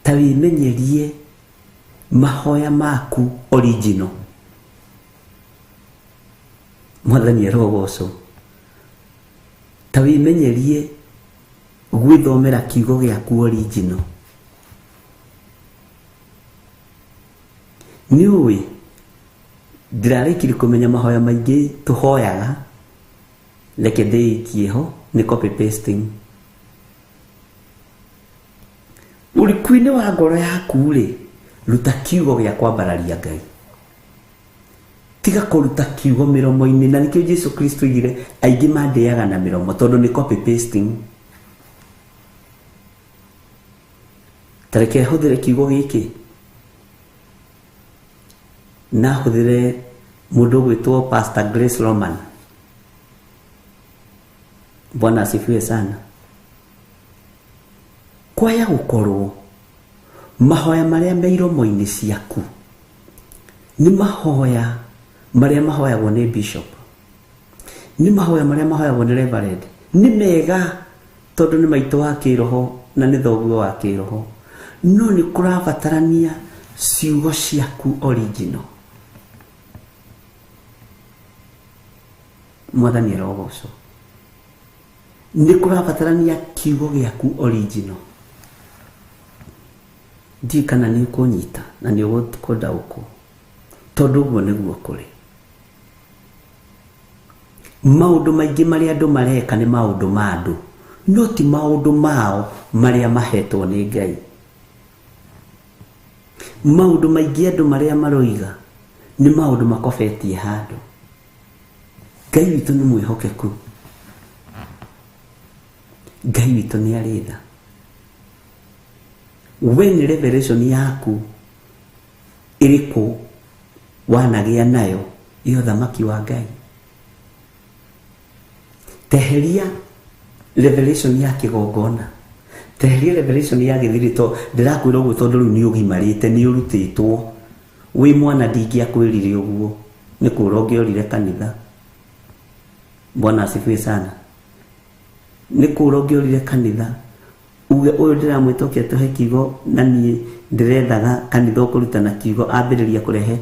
Ta wimenyerie mahoya maku original. Mwathani arogoco. Ta wimenyerie gwithomera kiugo giaku original. Niwe ndirarikire kumenya mahoya maingi tuhoyaga leke ndeikie-ho ni copy pasting. Urikuine wa ngoro yaku ri ruta kiugo gia kwambararia Ngai. Tiga kuruta kiugo miromo-ini, na nikio Jesu Kristo igire aingi mandeaga na miromo tondu ni copy pasting. Tareke huthire kiugo giki na huthire mundu gwitwo Pastor Grace Roman. Bwana asifiwe sana. Kwaya gukorwo mahoya maria meiromo-ini ciaku ni mahoya maria mahoyagwo ni bishop, ni mahoya maria mahoyagwo ni reverend, ni mega tondu ni maito wa kiroho na ni thoguo wa kiroho, no ni kurabatarania ciugo ciaku original. Mwathani arogoco. Ni kurabatarania kiugo giaku original. Ndi kana ni kunyita na ni ugukondaũkwo tondu guo niguo kuri. Maundu maingi maria andu mareka ni maundu ma andu, no ti maundu mao maria mahetwo ni Ngai. Maundu maingi andu maria maroiga ni maundu makofetie handu. Ngai witu ni mwihokeku. Ngai witu ni aritha. When revelation yaku iriku wanagia nayo iyo thamaki wa Ngai. Teheria revelation ya kigongona, teheria revelation ya githirito. Ndirakwira uguo tondu riu ni ugimarite, ni urutitwo. Wi mwana ndingiakwirire uguo, ni kura ungiorire kanitha. Bwana asifiwe sana. Ni kura ungiorire kanitha uge uyu ndiramwitokia tuhe kiugo na ni ndirethaga kanitha ukurutana kiugo ambiriria kurehe.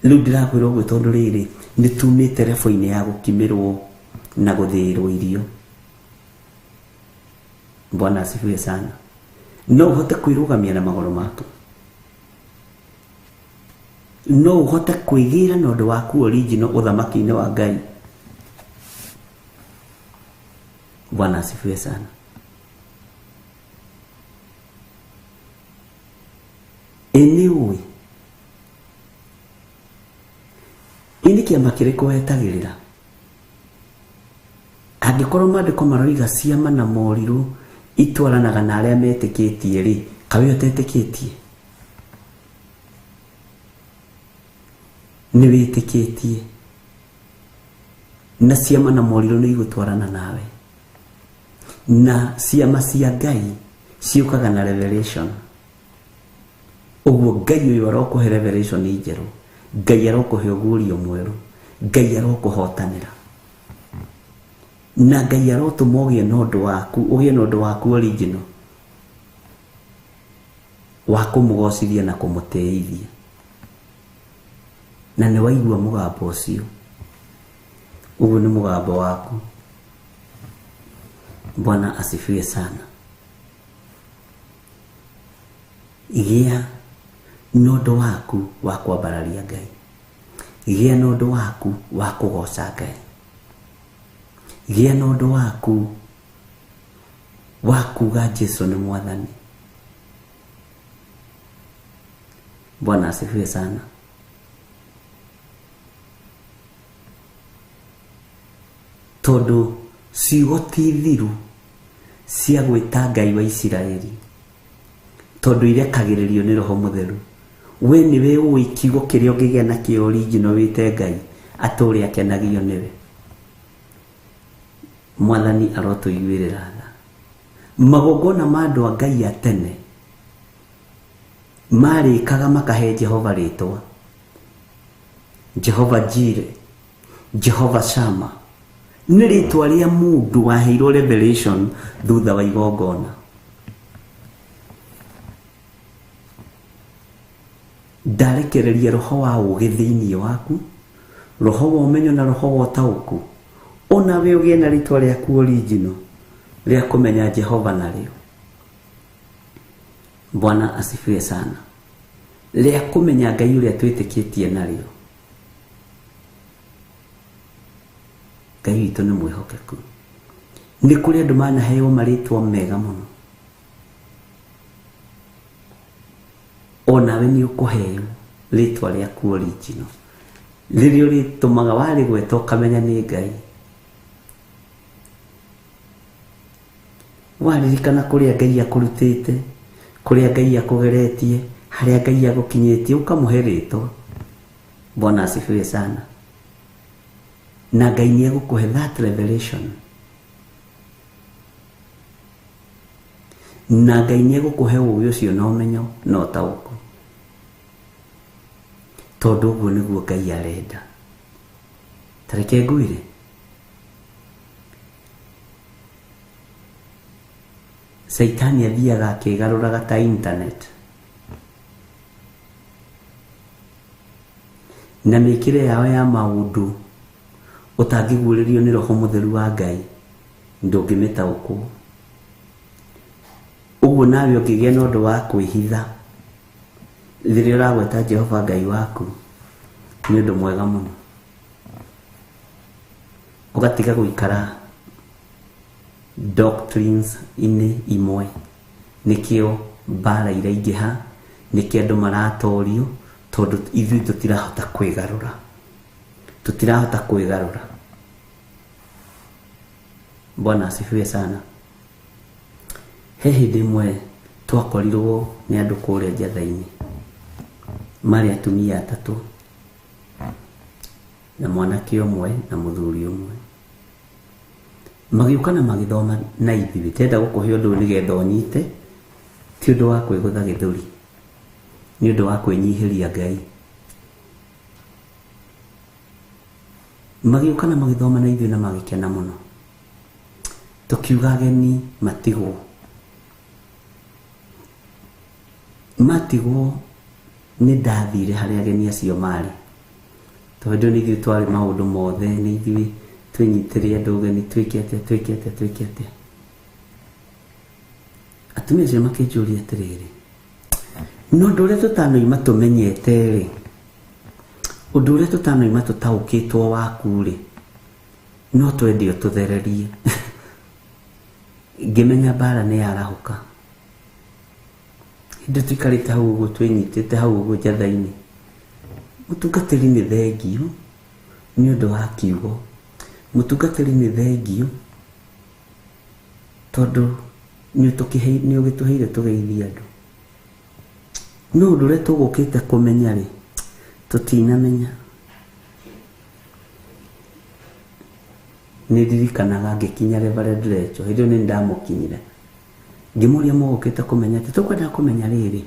Riu ndirakwira uguo tondu riri ni tumite rebo-ini ya gukimirwo na guthirwo irio. Bwana asifiwe sana. No uhote kwirugamia na magoro maku, no uhote kwigira na undu waku original uthamaki-ini wa Ngai. Bwana asifiwe sana. Anyway, ini kiama kiriko wetagirira. Angikorwo mandiko maroiga ciama na moriru itwaranaga na aria metikitie ri, kawe utetikitie ni witikitie na ciama na moriru ni igutwarana nawe, na ciama cia Ngai ciukaga na revelation. Uguo Ngai uyu arokuhe revelation njeru, Ngai arokuhe ugurio mweru, Ngai arokuhotanira, na Ngai arotuma ugie nondu waku original wa kumugocithia na kumutĩithia. Na ni waigua mugambo ucio, uguo ni mugambo waku. Bwana asifiwe sana. Igia nondu waku wa kwambararia Ngai, igia nondu waku wa kugoca Ngai, igia nondu waku wa kuga Jesu ni Mwathani. Bwana asifiwe sana. Tondu ciugo ti thiru cia gwita Ngai wa Isiraeli, tondu irekagiririo ni Roho Mutheru. We niwe ui kiugo kiria ungigia na kio original wite Ngai aturi akenagio niwe. Mwathani arotuiguirira tha. Magongona ma andu a Ngai atene marikaga makahe Jehova ritwa, Jehova Jire, Jehova Shama. Ni ritwa ria mundu waheirwo revelation thutha wa igongona. Ndarekereria roho wa ugi thiini waku, roho wa umenyo na roho wa tauku, ona we ugie na ritwa rĩaku original rĩa kũmenya Jehova narĩo. Bwana asifiwe sana. Rĩa kũmenya Ngai ũrĩa twĩtĩkĩtie narĩo. Ngai witũ nĩ mwĩhokeku. Nĩ kũrĩ andũ manaheo marĩtwa mega mũno. Ona we nĩ ũkũheo rĩtwa rĩaku original rĩrĩa rĩtũmaga warĩgweta ũkamenya nĩ Ngai. Waririkana kũrĩa Ngai akũrutĩte, kũrĩa Ngai akũgeretie, harĩa Ngai agũkinyĩtie, ũkamũhe rĩtwa. Bwana asifiwe sana. Na Ngai nĩ agũkũhe that revelation. Na Ngai nĩ agũkũhe ũũgĩ ũcio na ũmenyo na ũtaũku. Tondũ ũguo nĩguo Ngai arenda. Tareke ngwĩre, Saitani athiaga akĩgarũraga ta internet. Na mĩkĩre yao ya maũndũ ũtangĩguũrĩrio nĩ Roho Mũtheru wa Ngai ndũngĩmĩtaũkwo. Ũguo nawe ũngĩgĩa na ũndũ wa kwĩhitha rĩrĩa ũragweta Jehova Ngai waku, nĩ ũndũ mwega mũno. Ũgatiga gũikara doctrines inĩ imwe. Nĩkĩo mbara iraingĩha, nĩkĩo andũ maratorio, tondũ ithuĩ tũtirahota kwĩgarũra. Tũtirahota kwĩgarũra. Bwana asifiwe sana. He hĩndĩ ĩmwe twakorirwo nĩ andũ kũrĩa njatha-inĩ, marĩ atumia atatũ na mwanake ũmwe na mũthuri ũmwe. Magĩũka na magĩthoma na ithuĩ. Tenda gũkũhe ũndũ nĩgetha ũnyite, ti ũndũ wa kwĩgũtha gĩthũri, nĩ ũndũ wa kwĩnyihĩria Ngai. Magĩũka na magĩthoma na ithuĩ na magĩkena mũno. Tũkiuga ageni matigwo. Matigwo nĩ ndathire harĩa ageni acio marĩ. Tondũ nĩ ithuĩ twarĩ maũndũ mothe, nĩ ithuĩ twĩnyitĩre andũ ũgeni, twĩkĩte. Atumia acio makĩnjũria atĩrĩrĩ, no ũndũ ũrĩa tũtanoima tũmenyete-rĩ, ũndũ ũrĩa tũtanoima tũtaũkĩtwo waku-rĩ, no twende ũtũthererie. Ngĩmenya mbara nĩ yarahũka. Hĩndĩ tũikarĩte hau ũguo twĩnyitĩte hau ũguo njatha-inĩ, mũtungatĩri nĩ thengio nĩ ũndũ wa kiugo. Mũtungatĩri nĩ thengio tondũ nĩ ũgĩtũheire tũgeithie andũ. No ũndũ ũrĩa tũgũkĩte kũmenya-rĩ, tũtinamenya. Nĩ ndirikanaga ngĩkinya Reverend Rachel, hĩndĩ ĩyo nĩ ndamũkinyire. Ngĩmũria mũgũkĩte kũmenya atĩ, tũkwenda kũmenya rĩrĩ,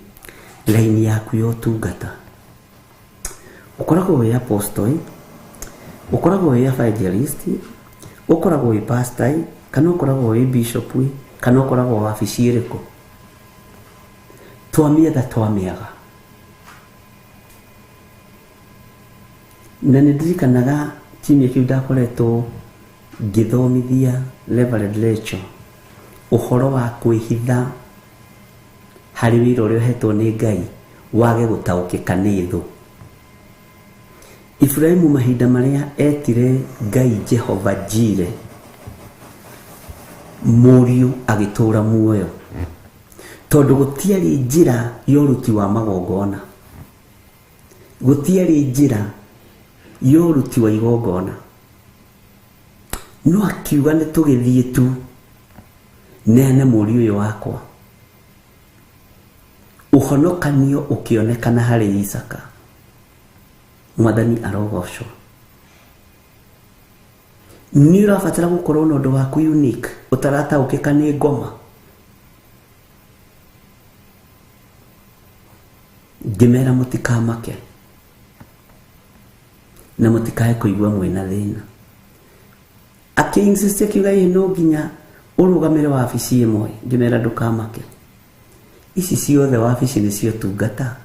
raini yaku ya ũtungata. Ũkoragwo wĩ apostle, ũkoragwo wĩ evangelist, ũkoragwo wĩ pastor, kana ũkoragwo wĩ bishop, kana ũkoragwo wabici ĩrĩkũ. Twamĩaga. Na nĩ ndirikanaga kiumia kĩu ndakoretwo ngĩthomithia Reverend Rachel ũhoro wa kwĩhitha harĩ wĩra ũrĩa ũhetwo nĩ Ngai wage gũtaũkĩka nĩ thũ. Ibrahimu mahinda marĩa etire Ngai Jehova Jire, mũriũ agĩtũra muoyo, tondũ gũtiarĩ njĩra ya ũruti wa magongona, gũtiarĩ njĩra ya ũruti wa igongona. No akiuga nĩ tũgĩthiĩ tu neane mũriũ ũyũ wakwa. Ũhonokanio ũkĩonekana harĩ Isaka. Mwathani arogocwo. Nĩ ũrabatara gũkorwo na ũndũ waku unique, ũtarataũkĩka nĩ ngoma. Ngĩmera mũtikamake na mũtikae kũigua mwĩna thĩna. Akĩ-insist akiuga no nginya ũrũgamĩre wabici ĩmwe. Ngĩmera ndũkamake. Ici ciothe wabici nĩcio tungata.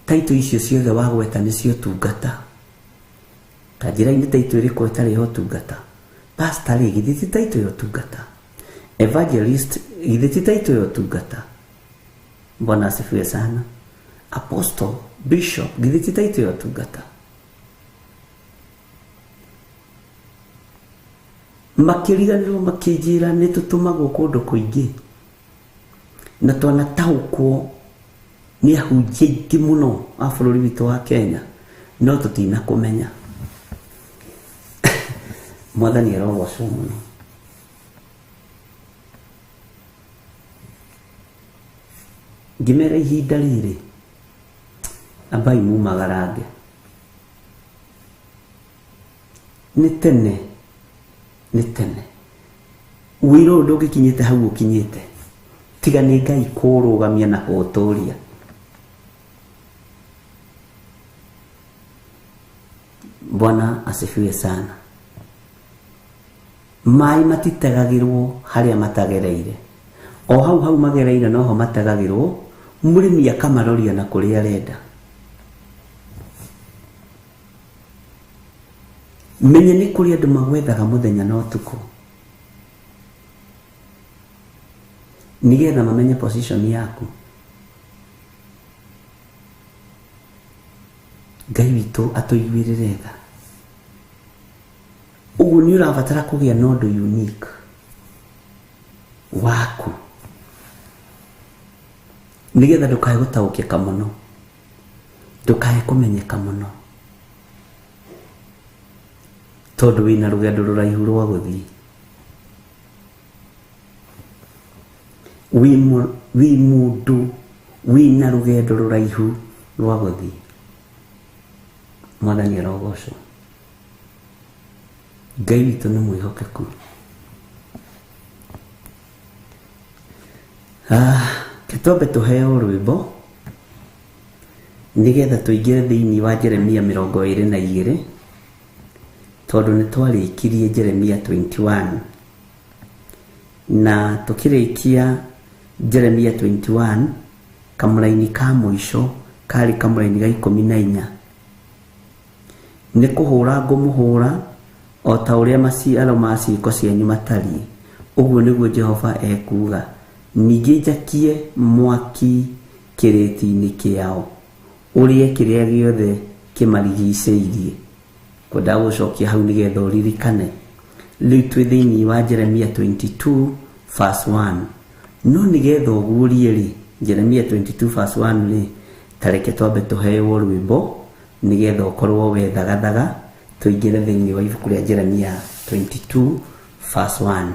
Taito icio ciothe wagweta nĩcio tungata. kanjĩra-inĩ taitũ ĩrĩkũ ĩtarĩ ya ũtungata? Pastor rĩ, githĩ ti taitũ ya ũtungata? Evangelist, githĩ ti taitũ ya ũtungata? Bwana asifiwe sana. Apostle, bishop, githĩ ti taitũ ya ũtungata? Makĩriganĩrwo makĩnjĩra nĩ tũtũmagwo kũndũ kũingĩ na twanataũkwo nĩ ahunjia aingĩ mũno a bũrũri witũ wa Kenya, no tũtinakũmenya. Mwathani arogocwo mũno. Ngĩmera ihinda rĩrĩ, ambai mumagarange. Nĩ tene wĩra ũyũ ndũngĩkinyĩte hau ũkinyĩte tiga nĩ Ngai kũũrũgamia na kũũtũũria. Bwana asifiwe sana. Maĩ matitegagĩrwo harĩa matagereire, o hau magereire noho mategagĩrwo, mũrĩmi akamaroria na kũrĩa arenda. Menye nĩ kũrĩ andũ magwethaga mũthenya na ũtukũ nĩgetha mamenye position yaku. Ngai witũ atũiguĩrĩre tha. Ũguo nĩ ũrabatara kũgĩa na ũndũ unique waku nĩgetha ndũkae gũtaũkĩka mũno, ndũkae kũmenyeka mũno, tondũ wĩna rũgendo rũraihu rwa gũthiĩ. Wĩ mũndũ wĩna rũgendo rũraihu rwa gũthiĩ. Mwathani arogocwo. Ngai witũ nĩ mwĩhokeku. Twambe tũheo rwĩmbo nĩgetha tũingĩre thĩinĩ wa Jeremia 22 tondũ nĩ twarĩkirie Jeremia 21 na tũkĩrĩkia Jeremia 21 kamũraini ka mũico karĩ kamũraini ga 14. Nĩ kũhũra ngũmũhũra o ta ũrĩa maciaro ma ciĩko cianyu matariĩ, ũguo nĩguo Jehova ekuga. Ningĩ njakie mwaki kĩrĩti-inĩ kĩao ũrĩe kĩrĩa gĩothe kĩmarigicĩirie. Kwenda gũcokia hau nĩgetha ũririkane rĩu twĩ thĩinĩ wa Jeremia 22 verse 1. No nĩgetha ũguũrie rĩ, Jeremia 22 verse 1 rĩ, tareke twambe tũheo rwĩmbo nĩgetha ũkorwo wethagathaga tũingĩre thĩinĩ wa ibuku rĩa Jeremia 22 verse 1.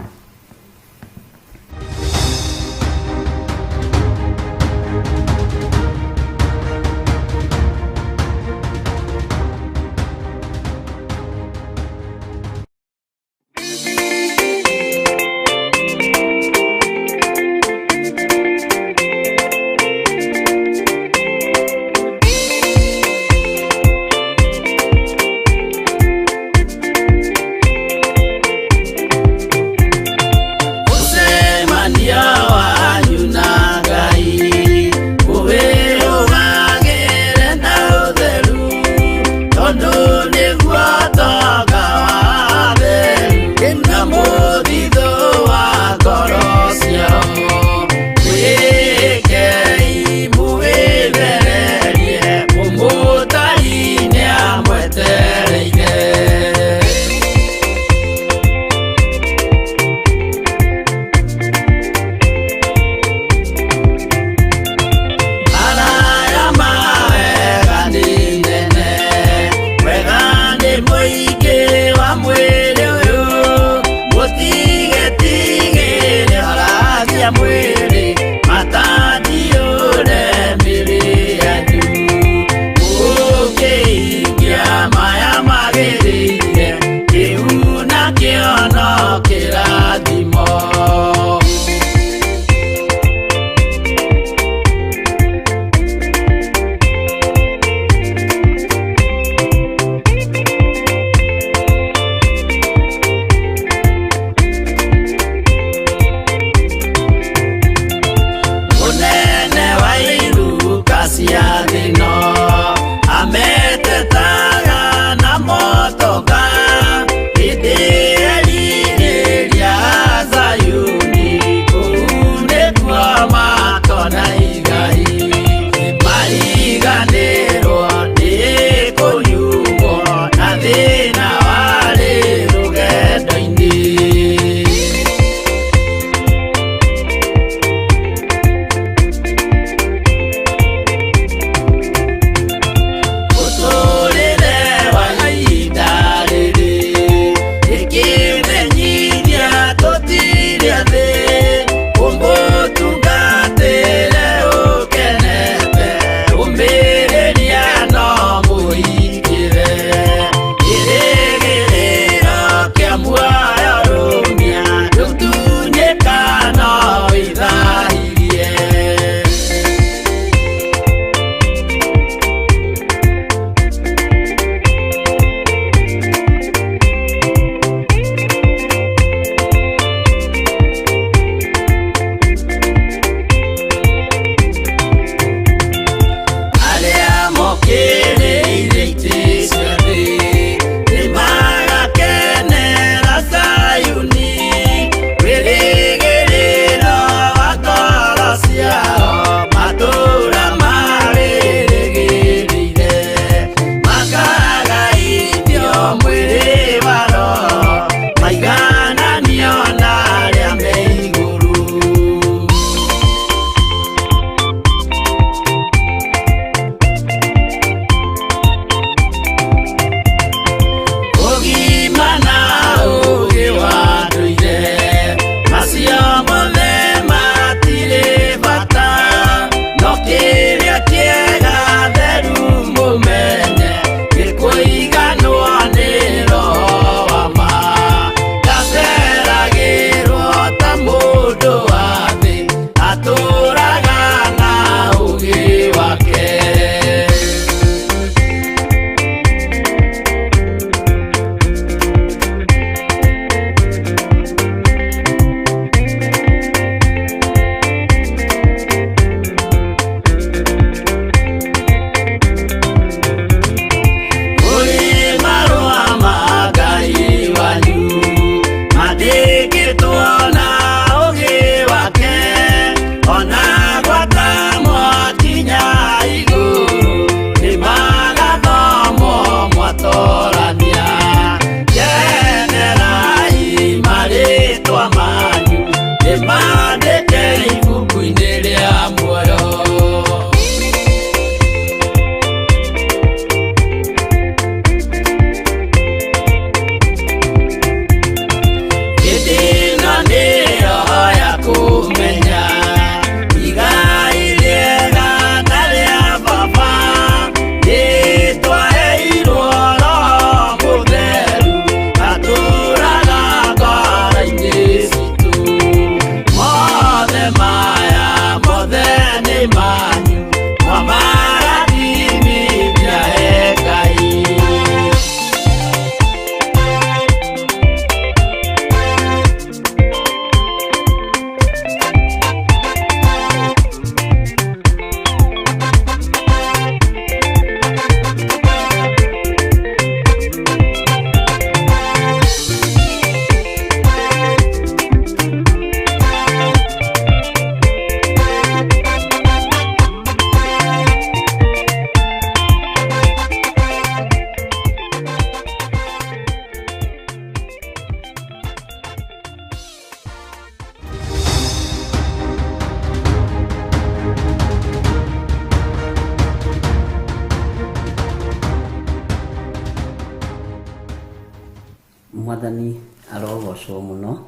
Mwathani arogocwo muno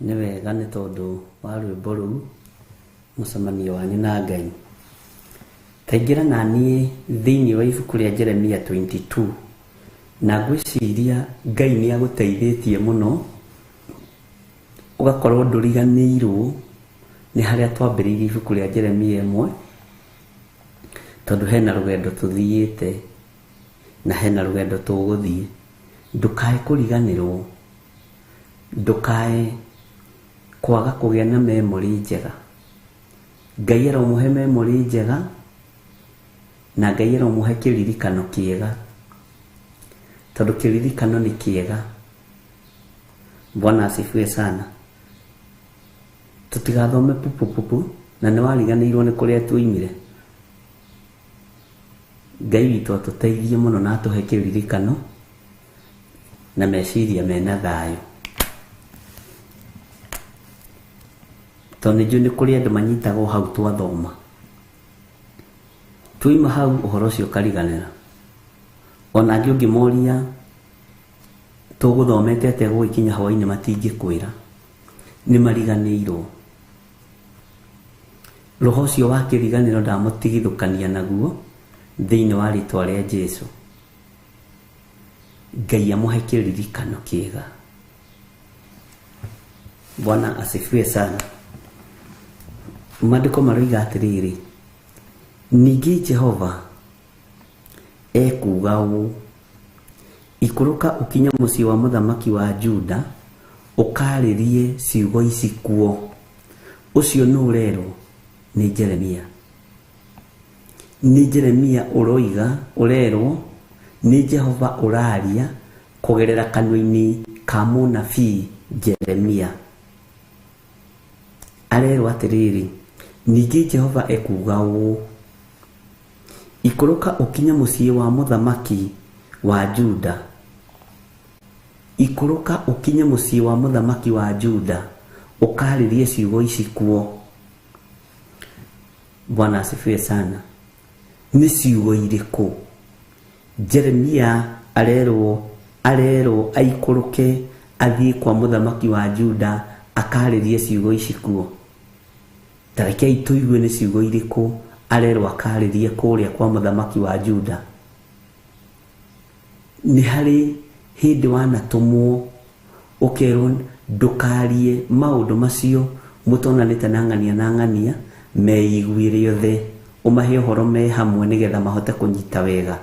nĩ wega nĩ tondũ wa rwĩmbo rũu mũcemanio wanyu na Ngai. Kaingĩra na niĩ thĩinĩ wa ibuku rĩa Jeremia 22 na ngwĩciria Ngai nĩ agũteithĩtie mũno ũgakorwo ndũriganĩirwo nĩ harĩa twambĩrĩirie ibuku rĩa Jeremia 1, tondũ hena rũgendo tũthiĩte na hena rũgendo tũgũthiĩ. Ndũkae kũriganĩrwo, ndũkae kwaga kũgĩa na memory njega. Ngai aromũhe memory njega na Ngai aromũhe kĩririkano kĩega, tondũ kĩririkano nĩ kĩega. Bwana asifiwe sana. Tutigathome pupu na nĩ wariganĩirwo nĩ kũrĩa tuoimire. Ngai witũ atũteithie mũno na atũhe kĩririkano na meciria mena thayũ. Tondũ nĩnjũĩ nĩ kũrĩ andũ manyitagwo hau twathoma. Tuima hau ũhoro ũcio ũkariganĩra. Ona angĩ ũngĩmoria tũgũthomete atĩa gũgĩkinya hwainĩ matingĩkwĩra, nĩ mariganĩirwo. Roho ũcio wa kĩriganĩro ndamũtigithũkania naguo thĩinĩ wa rĩtwa rĩa Jesũ. Ngai amũhe kĩririkano kĩega. Bwana asifiwe sana. Maandĩko maroiga atĩrĩrĩ, ningĩ Jehova ekuga ũũ, ikũrũka ũkinye mũciĩ wa mũthamaki wa Juda ũkarĩrie ciugo ici kuo. Ũcio nĩ ũrerwo nĩ Jeremia. Nĩ Jeremia ũrerwo nĩ Jehova ũraria kũgerera kanua-inĩ ka mũnabii Jeremia. Arerwo atĩrĩrĩ, ningĩ Jehova ekuga ũũ, ikũrũka ũkinye mũciĩ wa mũthamaki wa Juda. Ikũrũka ũkinye mũciĩ wa mũthamaki wa Juda ũkarĩrie ciugo ici kuo. Bwana asifiwe sana. Nĩ ciugo irĩkũ? Jeremia arerwo aikũrũke athiĩ kwa mũthamaki wa Juda akarĩrie ciugo ici kuo. Tarekei tũigue nĩ ciugo irĩkũ arerwo akarĩrie kũrĩa kwa mũthamaki wa Juda. Nĩ harĩ hĩndĩ wanatũmwo ũkerwo ndũkarie maũndũ macio mũtonanĩte na ng'ania meiguĩre othe, ũmahe ũhoro me hamwe nĩgetha mahote kũnyita wega.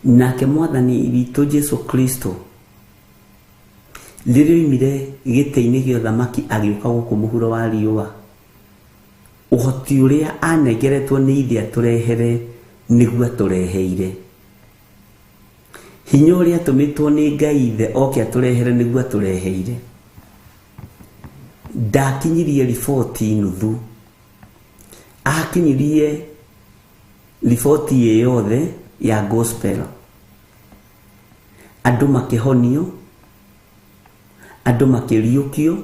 Nake Mwathani witũ Jesũ Kristo rĩrĩa oimire gĩtĩ-inĩ gĩa ũthamaki agĩũka gũkũ mũhuro wa riũa, ũhoti ũrĩa anengeretwo nĩ Ithe atũrehere nĩguo atũreheire. Hinya ũrĩa atũmĩtwo nĩ Ngai Ithe oke atũrehere nĩguo atũreheire. Ndakinyirie riboti nuthu, akinyirie riboti ĩyo yothe ya gospel. Andũ makĩhonio, andũ makĩriũkio,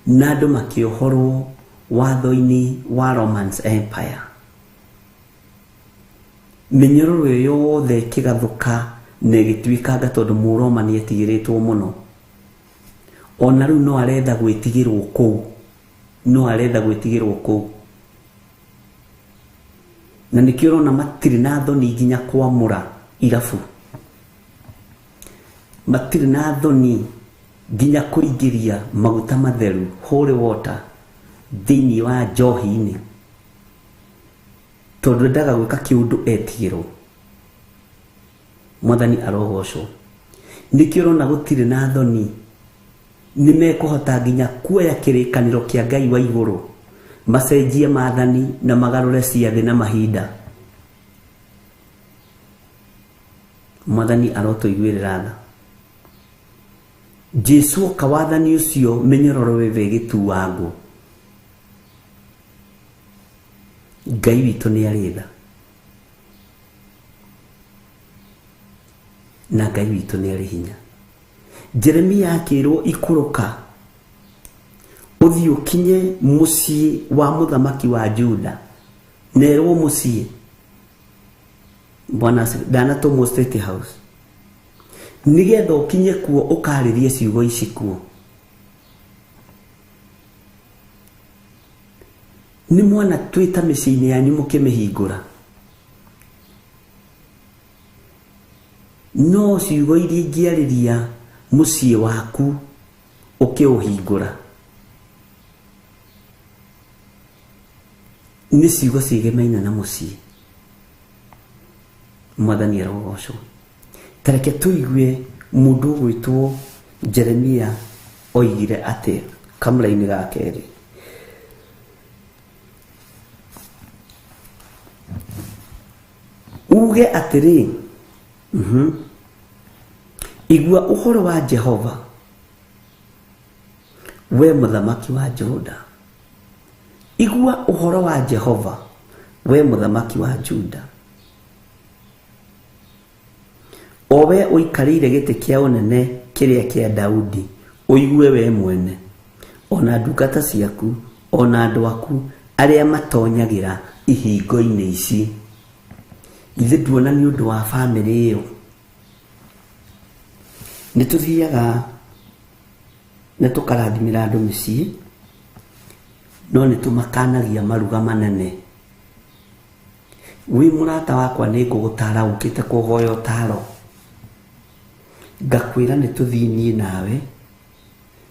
na andũ makĩohorwo watho-inĩ wa Roman Empire. Mĩnyororo ĩyo yothe ĩkĩgathũka na ĩgĩtuĩkanga tondũ Mũroma nĩ etigĩrĩtwo mũno. Ona rĩu no arenda gwĩtigĩrwo kũu, na nĩkĩo ũrona matirĩ na thoni nginya kwamũra irabu. Matirĩ na thoni nginya kũingĩria maguta matheru, holy water, thĩinĩ wa njohi-inĩ, tondũ ndaga gwĩka kĩũndũ etigĩrwo. Mwathani arogocwo. Nĩkĩo ũrona gũtirĩ na thoni, nĩ mekũhota nginya kuoya kĩrĩkanĩro kĩa Ngai wa igũrũ, macenjie maathani na magarũre ciathĩ na mahinda. Mwathani arotũiguĩrĩra tha. Jesũ oka wathani ũcio mĩnyororo weve ĩgĩtuangwo. Ngai witũ nĩ arĩ tha, na Ngai witũ nĩ arĩ hinya. Jeremia akĩrwo ikũrũka ũthiĩ ũkinye mũciĩ wa mũthamaki wa Juda. Nerwo mũciĩ. Bwana danatũmwo State House. nigetha ukinye kuo ukaririe ciugo ici kuo. Ni mwana twita miciini yanyu mukimihingura, no ciugo iria ingiariria mucii waku ukiuhingura ni ciugo cigemaina na mucii. Mwathani arogocwo. Tareke tuigue mundu gwitwo Jeremia oigire ati kamulaini ga keri. Uge atiri igua uhoro wa Jehova, we muthamaki wa Juda. Igua uhoro wa Jehova, we muthamaki wa Juda. Owe uikarire gite kia unene kiria kia Daudi, uigue we mwene, ona ndungata ciaku, ona andu aku aria matonyagira ihingo-ini ici. Ithe nduona ni undu wa family iyo nituthiaga netukarathimira andu micii, no nitumakanagia maruga manene. Wi murata wakwa ni ngugutara ukite kuhoya utaro, ngakwira nituthini nawe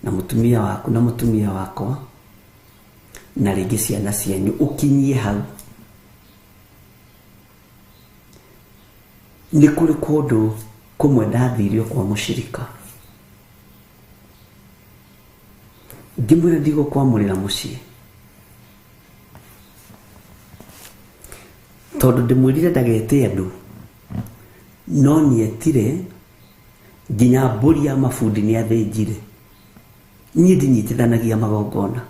na mutumia waku na mutumia wakwa na ringi ciana cianyu ukinyie hau. Ni kuri kundu kumwe ndathirio kwa mushirika, ngimwira ndigũkwamũrĩra mucii tondu ndimwirire ndagete andu, no nietire nginya mbũri ya mabundi ni athĩnjire. Niĩ ndinyitithanagia magongona.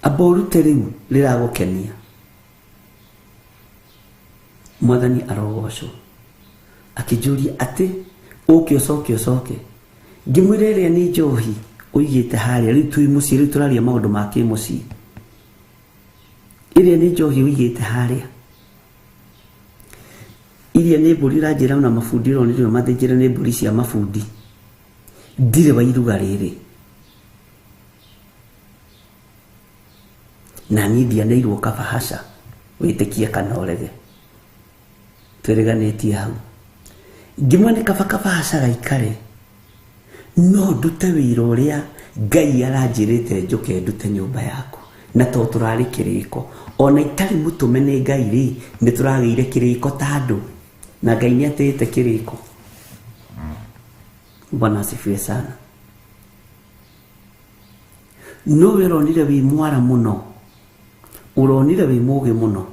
Amba ũrute rĩu rĩragũkenia. Mwathani arogocwo. Akĩnjũria atĩ ũke ũcoke. Ngĩmwĩra ĩrĩa nĩ njohi ũigĩte harĩa, rĩu twĩ mũciĩ, rĩu tũraria maũndũ ma kĩmũciĩ. Ĩrĩa nĩ njohi ũigĩte harĩa, iria nĩ mbũri ũranjĩra na mabundi ũronire mathĩnjĩre nĩ mbũri cia mabundi. Ndirĩ wa iruga rĩrĩ, na niĩ ndianĩirwo kabahaca wĩtĩkie kana ũrege. Twereganĩtie hau. Ngimwe nĩ kaba kabahaca gaikare, no ndute wĩra ũrĩa Ngai aranjĩrĩte njoke ndute nyũmba yaku. Na to tũrarĩ kĩrĩko, ona itarĩ mũtũme nĩ Ngai rĩ, nĩ tũragĩire kĩrĩko ta andũ, na Ngai nĩ atĩte kĩrĩko. Bwana asifiwe sana. No we ũronire wĩ mwara mũno, ũronire wĩ mũũgĩ mũno.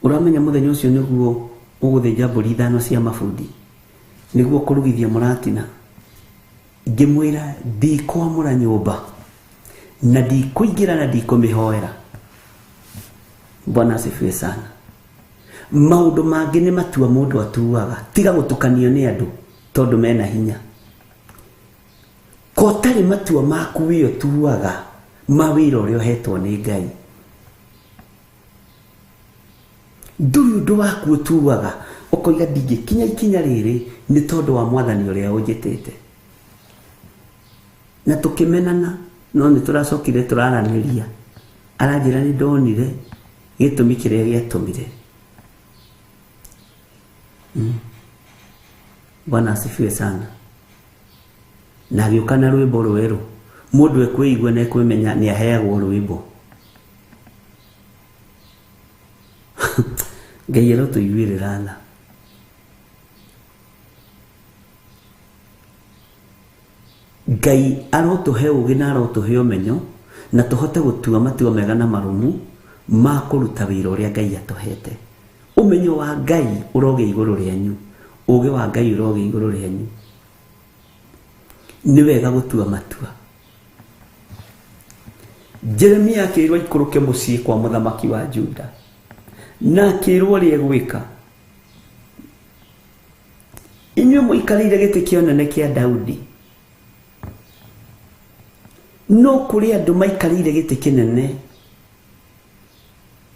Uramenya muthenya ucio niguo ũgũthĩnja mbũri 5 cia mabundi niguo kũrugithia mũratina. Ngĩmwĩra ndikwamũra nyũmba na ndikũingĩra na ndikũmĩhoera. Bwana asifiwe sana. Maũndũ mangĩ nĩ matua mũndũ atuaga, tiga gũtukanio nĩ andũ tondũ mena hinya. Ko tarĩ matua maku we ũtuaga ma wĩra ũrĩa ũhetwo nĩ Ngai. Ndũrĩ ũndũ waku ũtuaga ũkoiga ndingĩkinya ikinya rĩrĩ nĩ tondũ wa Mwathani ũrĩa ũnjĩtĩte. Na tũkĩmenana, no nĩ tũracokire tũraranĩria. Aranjĩra nĩ ndonire gĩtũmi kĩrĩa gĩatũmire. Bwana asifiwe sana. Na agĩũka na rwĩmbo rwerũ. Mũndũ ekwĩigua na ekwĩmenya nĩ aheagwo rwĩmbo. Ngai arotũiguĩrĩra tha. Ngai arotũhe ũgĩ na arotũhe ũmenyo na tũhote gũtua matua mega na marũmu ma kũruta wĩra ũrĩa Ngai atũhete. Ũmenyo wa Ngai ũrogĩa igũrũ rĩanyu, ũgĩ wa Ngai ũrogĩa igũrũ rĩanyu. Nĩ wega gũtua matua. Jeremia akĩrwo ikũrũke mũciĩ kwa mũthamaki wa Juda, na akĩrwo ũrĩa egwĩka. Inyuĩ mũikarĩire gĩtĩ kĩa ũnene kĩa Daudi, no kũrĩ andũ maikarĩire gĩtĩ kĩnene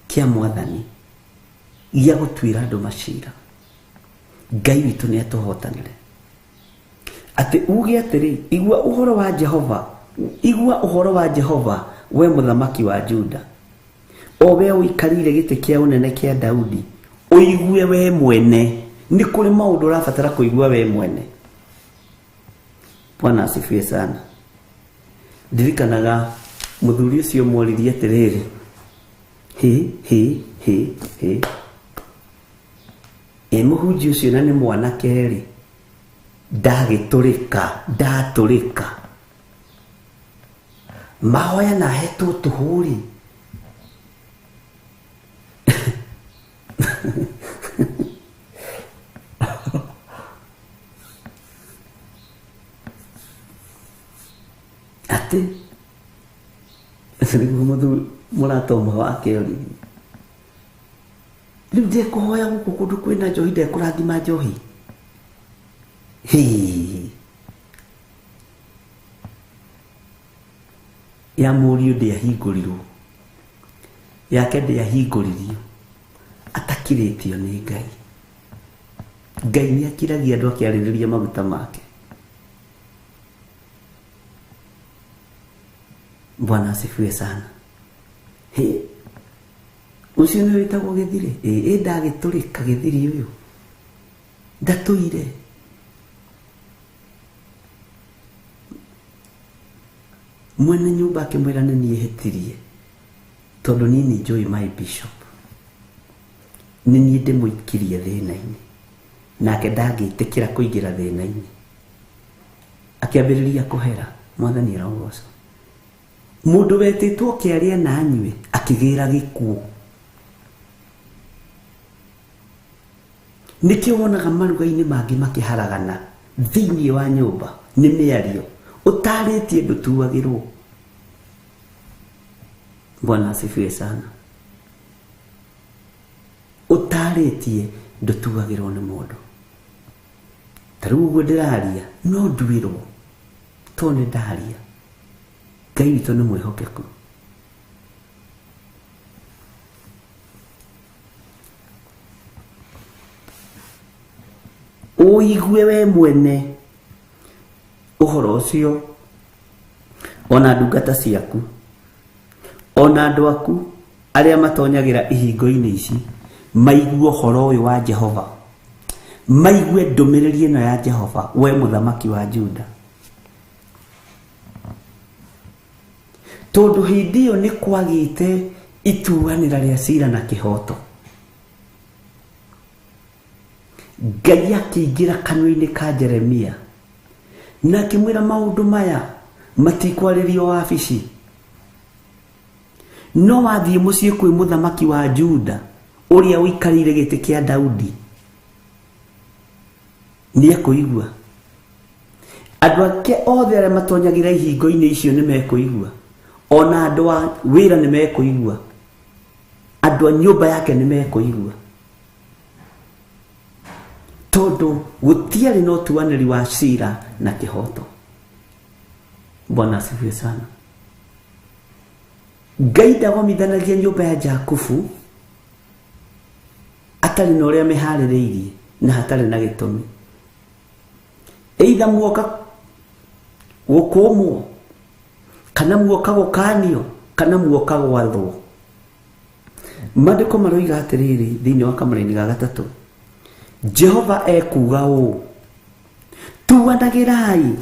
kĩa Mwathani gĩa gũtuĩra andũ macira. Ngai witũ nĩ atũhotanĩre. Atĩ uge atĩrĩ, igua ũhoro wa Jehova, igua ũhoro wa Jehova, we mũthamaki wa Juda, o we ũikarĩire gĩtĩ kĩa ũnene kĩa Daudi, ũigue we mwene. Nĩ kũrĩ maũndũ ũrabatara kũigua we mwene. Bwana asifiwe sana. Ndirikanaga mũthuri ũcio moririe atĩrĩrĩ, mũhunjia ũcio na nĩ mwanake rĩ, ndatũrĩka mahoya na hetwo tũhũri. Ati nĩguo mũratoma wake ũrĩ rĩu ndekũhoya gũkũ kũndũ kwĩna njohi, ndekũrathima njohi. Ya mũriũ ndĩahingũrirwo, yake ndĩahingũririo, atakirĩtio nĩ Ngai. Ngai nĩ akiragia andũ akĩarĩrĩria maguta make. Bwana asifiwe sana. Ucio nĩ wĩtagwo gĩthirĩ. Ndagĩtũrĩka gĩthirĩ ũyũ, ndatũire. Mwene nyũmba akĩmwĩra nĩ niĩ hĩtirie, tondũ niĩ nĩ njũĩ my bishop, nĩ niĩ ndĩmũikirie thĩna-inĩ, nake ndangĩtĩkĩra kũingĩra thĩna-inĩ. Akĩambĩrĩria kũhera. Mwathani arogocwo. Mũndũ wetĩtwo kĩarĩa na anyue akĩgĩra gĩkuũ. Nĩkĩo wonaga maruga-inĩ mangĩ makĩharagana thĩinĩ wa nyũmba, nĩ mĩario ũtarĩtie ndũtuagĩrwo. Bwana asifiwe sana. Ũtarĩtie ndũtuagĩrwo nĩ mũndũ. Ta rĩu ũguo ndĩraria no nduĩrwo, to nĩ ndaria. Ngai witũ nĩ mwĩhokeku. Ũigue we mwene ũhoro ũcio, ona ndungata ciaku, ona andũ aku arĩa matonyagĩra ihingo-inĩ ici, maigue ũhoro ũyũ wa Jehova, maigue ndũmĩrĩri ĩno ya Jehova, we mũthamaki wa Juda. Tondũ hĩndĩ ĩyo nĩ kwagĩte ituanĩra rĩa cira na kĩhoto. Ngai akĩingĩra kanua-inĩ ka Jeremia na akĩmwĩra maũndũ maya matikwarĩrio wabici, no wathiĩ mũciĩ kwĩ mũthamaki wa Juda ũrĩa ũikarĩire gĩtĩ kĩa Daudi, nĩ ekũigua. Andũ ake othe arĩa matonyagĩra ihingo-inĩ icio nĩ mekũigua, ona andũ a wĩra nĩ mekũigua, andũ a nyũmba yake nĩ mekũigua, tondũ gũtiarĩ na ũtuanĩri wa cira na kĩhoto. Bwana asifiwe sana. Ngai ndagomithanagia nyũmba ya Jakubu atarĩ na ũrĩa meharĩrĩirie na hatarĩ na gĩtũmi. Either muoka gũkũmwo, kana muoka gũkanio, kana muoka gwathwo. Maandĩko maroiga atĩrĩrĩ thĩinĩ wa Kamũra-inĩ ga gatatũ, Jehova ekuga ũũ, tuanagĩrai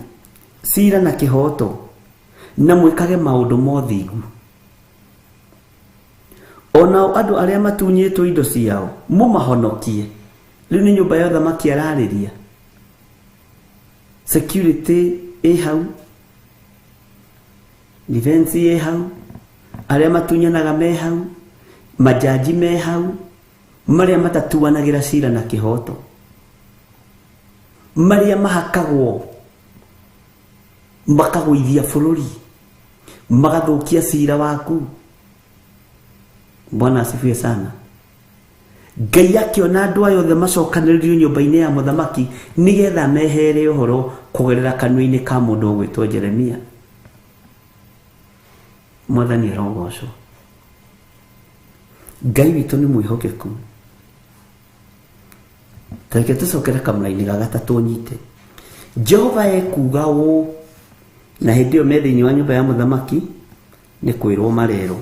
cira na kĩhoto na mwĩkage maũndũ mothingu. Onao andũ arĩa matunyĩtwo indo ciao mũmahonokie. Rĩu nĩ nyũmba ya ũthamaki ararĩria. Security ĩ hau, defense ĩ hau, arĩa matunyanaga me hau, majaji me hau, marĩa matatuanagĩra cira na kĩhoto, marĩa mahakagwo makagũithia bũrũri, magathũkia cira waku. Bwana asifiwe sana. Ngai akĩona andũ aya othe macokanĩrĩrio nyũmba-inĩ ya mũthamaki nĩgetha mehere ũhoro kũgerera kanua-inĩ ka mũndũ ũgwĩtwo Jeremia. Mwathani arogocwo. Ngai witũ nĩ mwĩhokeku. Tareke tucokere kamũrainĩ ga gatatũ nyite. Jehova ekuga ũũ, na hĩndĩ ĩyo me thĩinĩ wa nyũmba ya mũthamaki nĩ kwĩrwo marerwo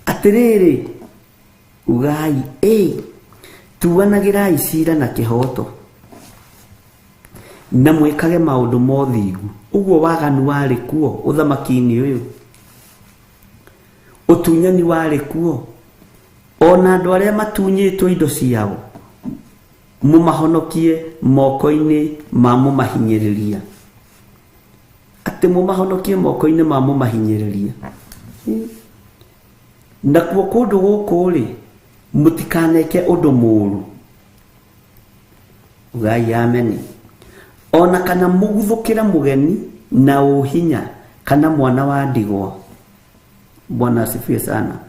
atĩrĩrĩ, ugai tuanagĩrai cira na kĩhoto na mwĩkage maũndũ ma ũthingu. Ũguo waganu warĩ kuo ũthamaki-inĩ ũyũ, ũtunyani warĩ kuo, ona andũ arĩa matunyĩtwo indo ciao mũmahonokie moko-inĩ ma mũmahinyĩrĩria. Atĩ mũmahonokie moko-inĩ ma mũmahinyĩrĩria. Nakuo kũndũ gũkũ rĩ, mũtikaneke ũndũ mũũru. Ugai ameni. Ona kana mũguthũkĩra mũgeni na ũhinya kana mwana wa ndigwa. Bwana asifiwe sana.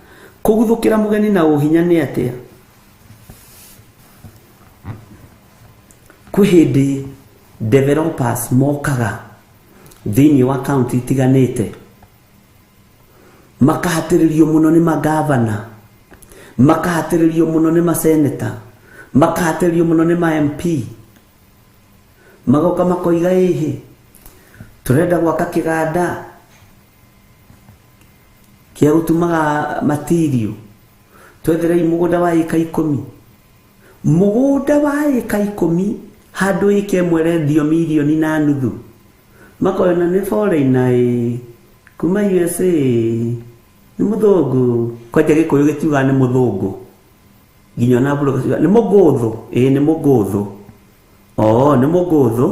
Kuguthũkĩra mũgeni na ũhinya nĩ atĩa? Kwĩ hĩndĩ developers mokaga thĩinĩ wa county itiganĩte, makahatĩrĩrio mũno nĩ magavana, makahatĩrĩrio mũno nĩ maseneta, makahatĩrĩrio mũno nĩ ma MP, magoka makoiga ĩhĩ tũrenda gwaka kĩganda kĩa gũtumaga material, twetherei mũgũnda wa ĩka 10. Mũgũnda wa ĩka 10 handũ ĩka ĩmwe rendio milioni na nuthu. Makoona nĩ foreigner kuma USA, nĩ mũthũngũ. Kwanja Gĩkũyũ gĩtiuga nĩ mũthũngũ, nginya na bũrũri gĩtiuga nĩ mũgũthũ. Nĩ mũgũthũ. Nĩ mũgũthũ.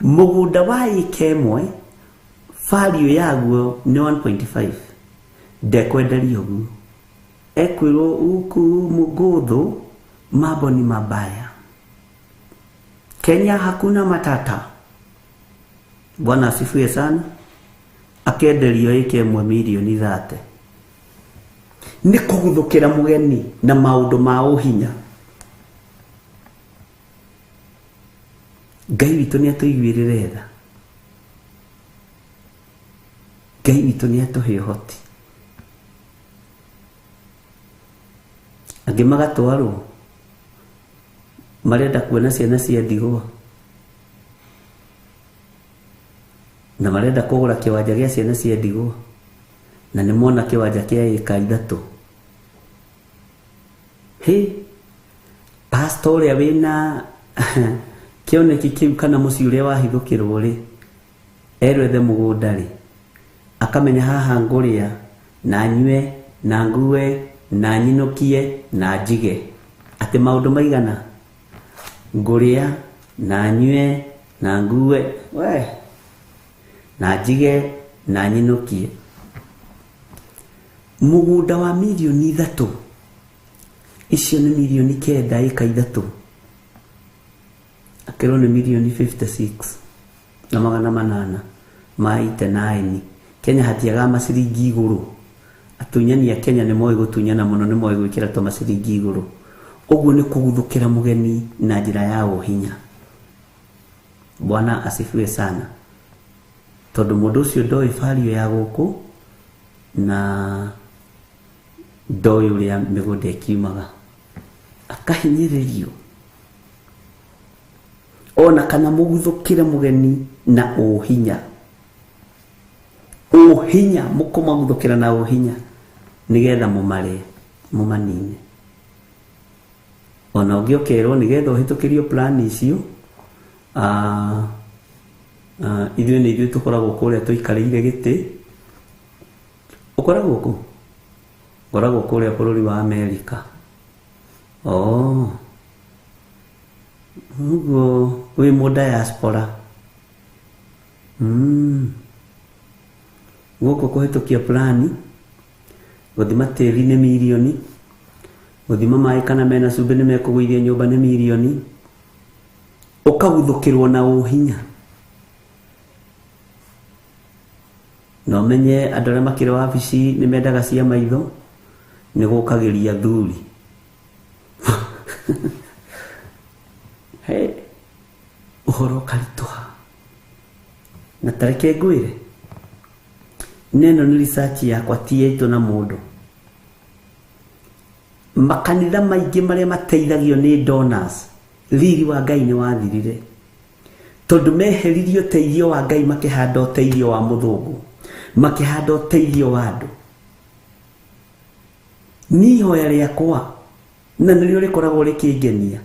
Mũgũnda wa ĩka ĩmwe value yaguo nĩ 1.5. Ndekwenderio ũguo. Ekwĩrwo huku mũgũthũ mambo ni mabaya. Kenya hakuna matata. Bwana asifiwe sana. Akenderio ĩka ĩmwe milioni 30. Nĩ kũguthũkĩra mũgeni na maũndũ ma ũhinya. Ngai witũ nĩ atũiguĩrĩre tha. Ngai witũ nĩ atũhe ũhoti. Angĩ magatwarwo marenda kuona ciana cia ndigwa, na marenda kũgũra kĩwanja gĩa ciana cia ndigwa, na nĩ mona kĩwanja kĩa ĩka 3. Pastor ũrĩa wĩna kĩoneki kĩu kana mũciĩ ũrĩa wahithũkĩrwo rĩ, erwethe mũgũnda rĩ, akamenya haha ngũrĩa na nyue na ngue na nyinũkie na njige. Atĩ maũndũ maigana? Ngũrĩa na nyue na ngue na njige na nyinũkie. Mũgũnda wa milioni 3, icio nĩ milioni 9 ĩka 3. Akĩrwo nĩ milioni 56 na magana 8 ma 89. Kenya hatiaga maciringi igũrũ. Atunyani a Kenya nĩ moĩ gũtunyana mũno, nĩ moĩ gwĩkĩra to maciringi igũrũ. Ũguo nĩ kũguthũkĩra mũgeni na njĩra ya ũhinya. Bwana asifiwe sana. Tondũ mũndũ ũcio ndoĩ value ya gũkũ na ndoĩ ũrĩa mĩgũnda ĩkiumaga, akahinyĩrĩrio. Ona kana mũguthũkĩre mũgeni na ũhinya. Ũhinya, mũkũmaguthũkĩra na ũhinya nĩgetha mũmanine. Ona ũngĩ ũkerwo nĩgetha ũhĩtũkĩrio plan icio, ithuĩ nĩ ithuĩ tũkoragwo kũrĩa tũikarĩire gĩtĩ. Ũkoragwo kũ? Ũkoragwo kũrĩa bũrũri wa Amerika. Ũguo wĩ mũ diaspora. Gũkũ kũhĩtũkia plani, gũthima tĩri nĩ milioni, gũthima maĩ kana mena cumbĩ nĩ mekũgũithia nyũmba nĩ milioni, ũkaguthũkĩrwo na ũhinya. Na ũmenye andũ arĩa makĩrĩ wabici nĩ mendaga cia maitho, nĩ gũkagĩria thuri. Ũhoro ũkaritũha. Na tareke ngwĩre, neno nĩ research yakwa ti yaitũ na mũndũ. makanitha maingĩ marĩa mateithagio nĩ donors riri wa Ngai nĩ wathirire tondũ meheririo teithio wa Ngai makĩhanda ũteithio wa mũthũngũ makĩhanda ũteithio wa andũ. Niĩ ihoya rĩakwa na nĩrĩo rĩkoragwo rĩkĩngenia